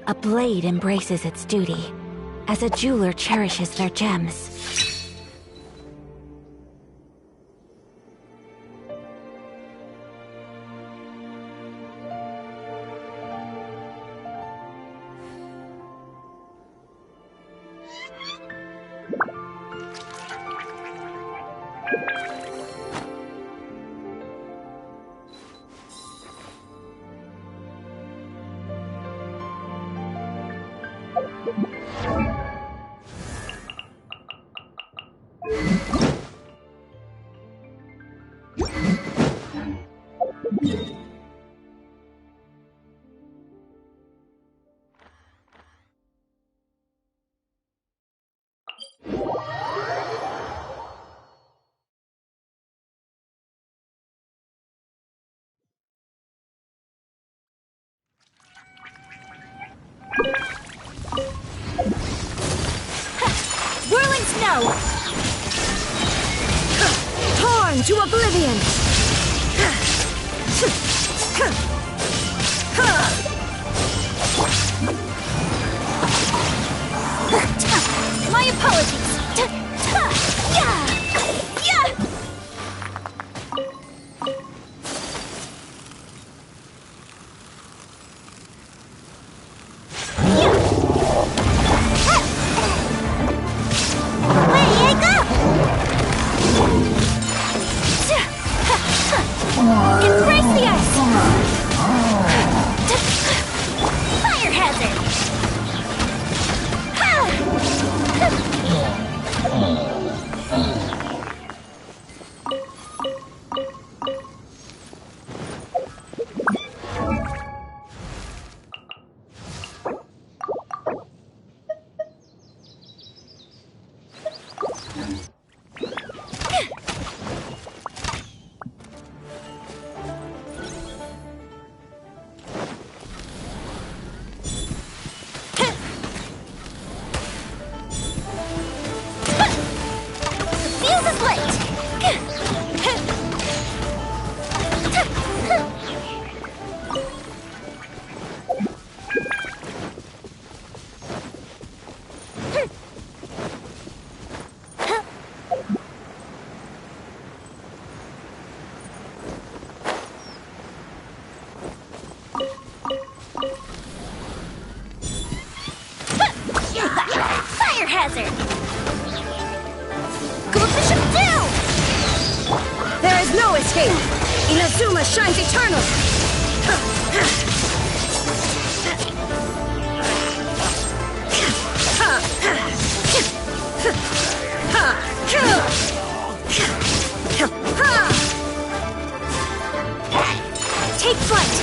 A blade embraces its duty, as a jeweler cherishes their gems. Whirling snow! Torn to oblivion! My apologies! Embrace the ice! Fire hazard! Fire hazard! Goldfish of doom! There is no escape! Inazuma shines eternal! Take flight!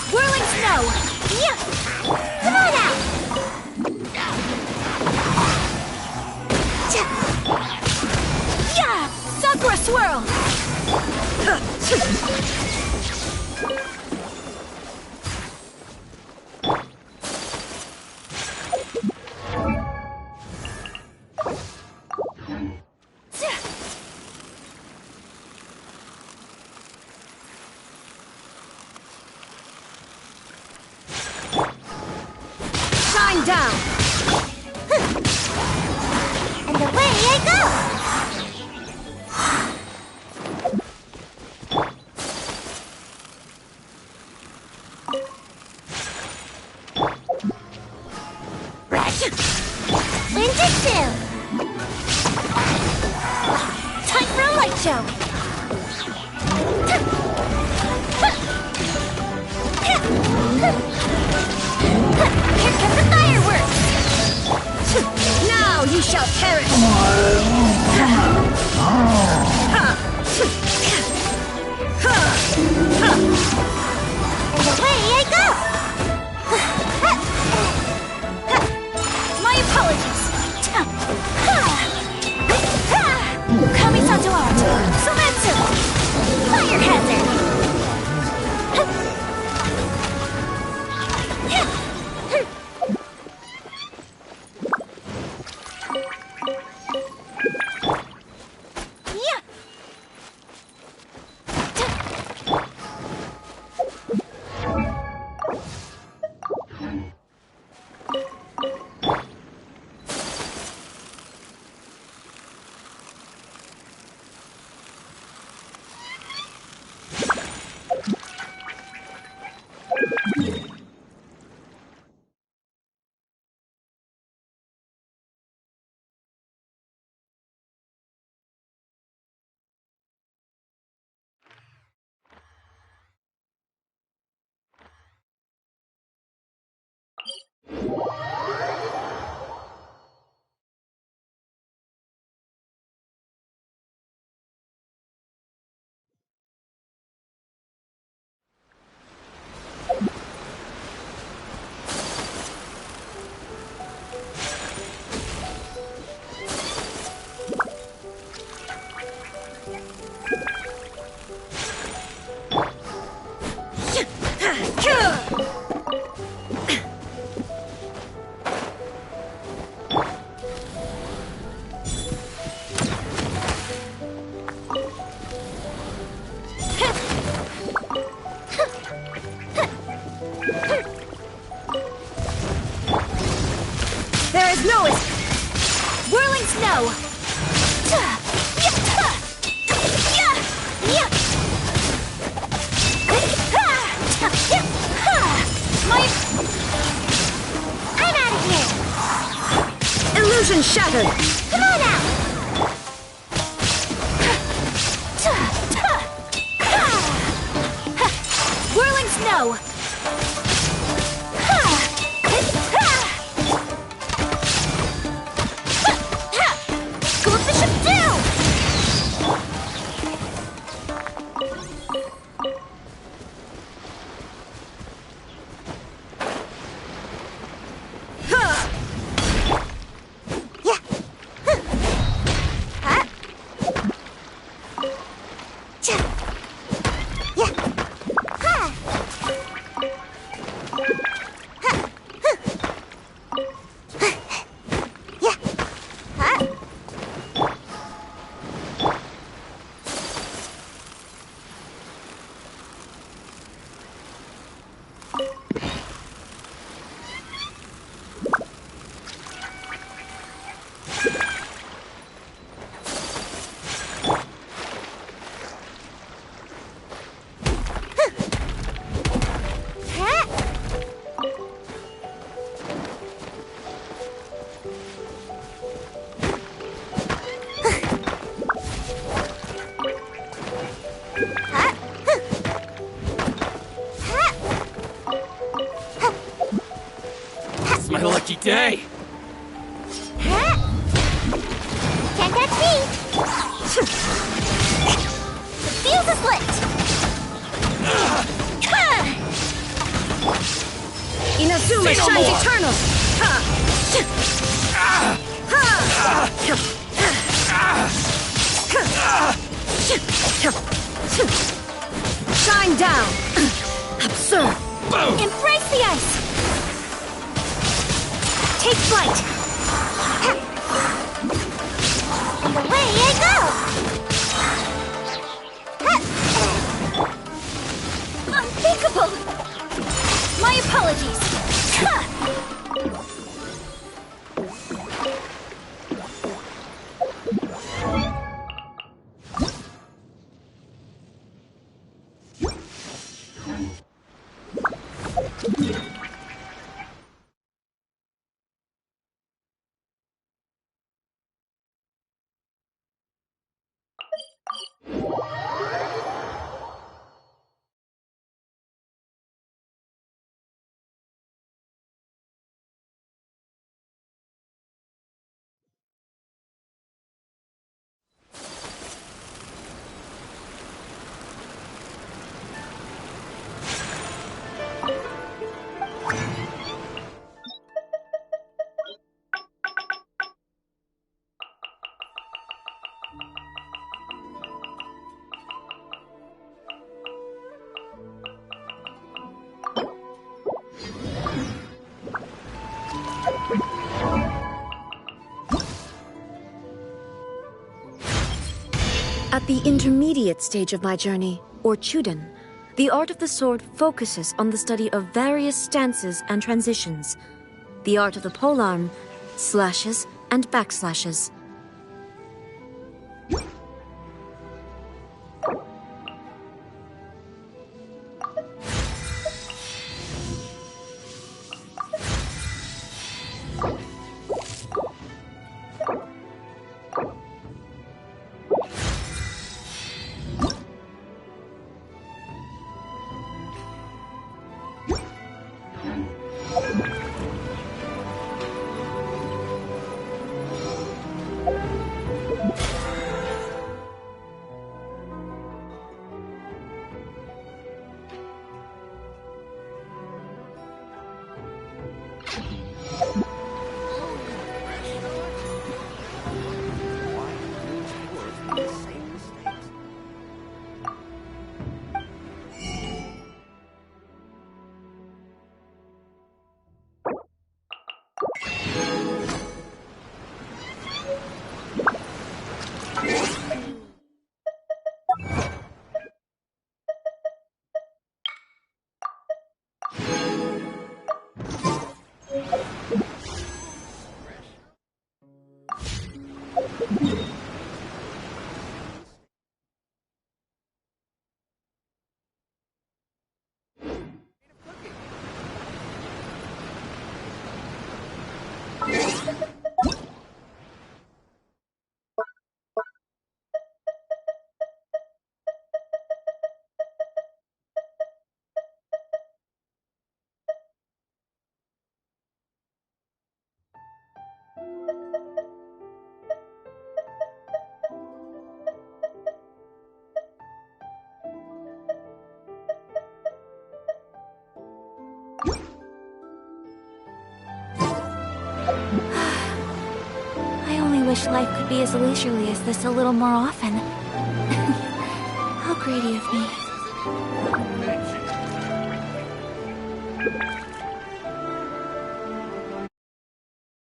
Whirling snow! Yeah! Come on out! Yeah! Sakura swirl! Shine down! And away I go! Winded soon! Time for a light show! ye shall perish! And away I go! My apologies! Kamisato art! Sumetsu! Fire hazard! There is no escape! Whirling snow! I'm out of here! Illusion shattered! Come on out! Whirling snow! Goldfish down! It's my lucky day! Can't catch me! Feels a split! Inazuma shines eternal! Shine down! Absurd! Embrace the ice! Take flight! And away I go! Unthinkable! My apologies! At the intermediate stage of my journey, or Chuden, the art of the sword focuses on the study of various stances and transitions. The art of the polearm, slashes and backslashes. I only wish life could be as leisurely as this a little more often. How greedy of me.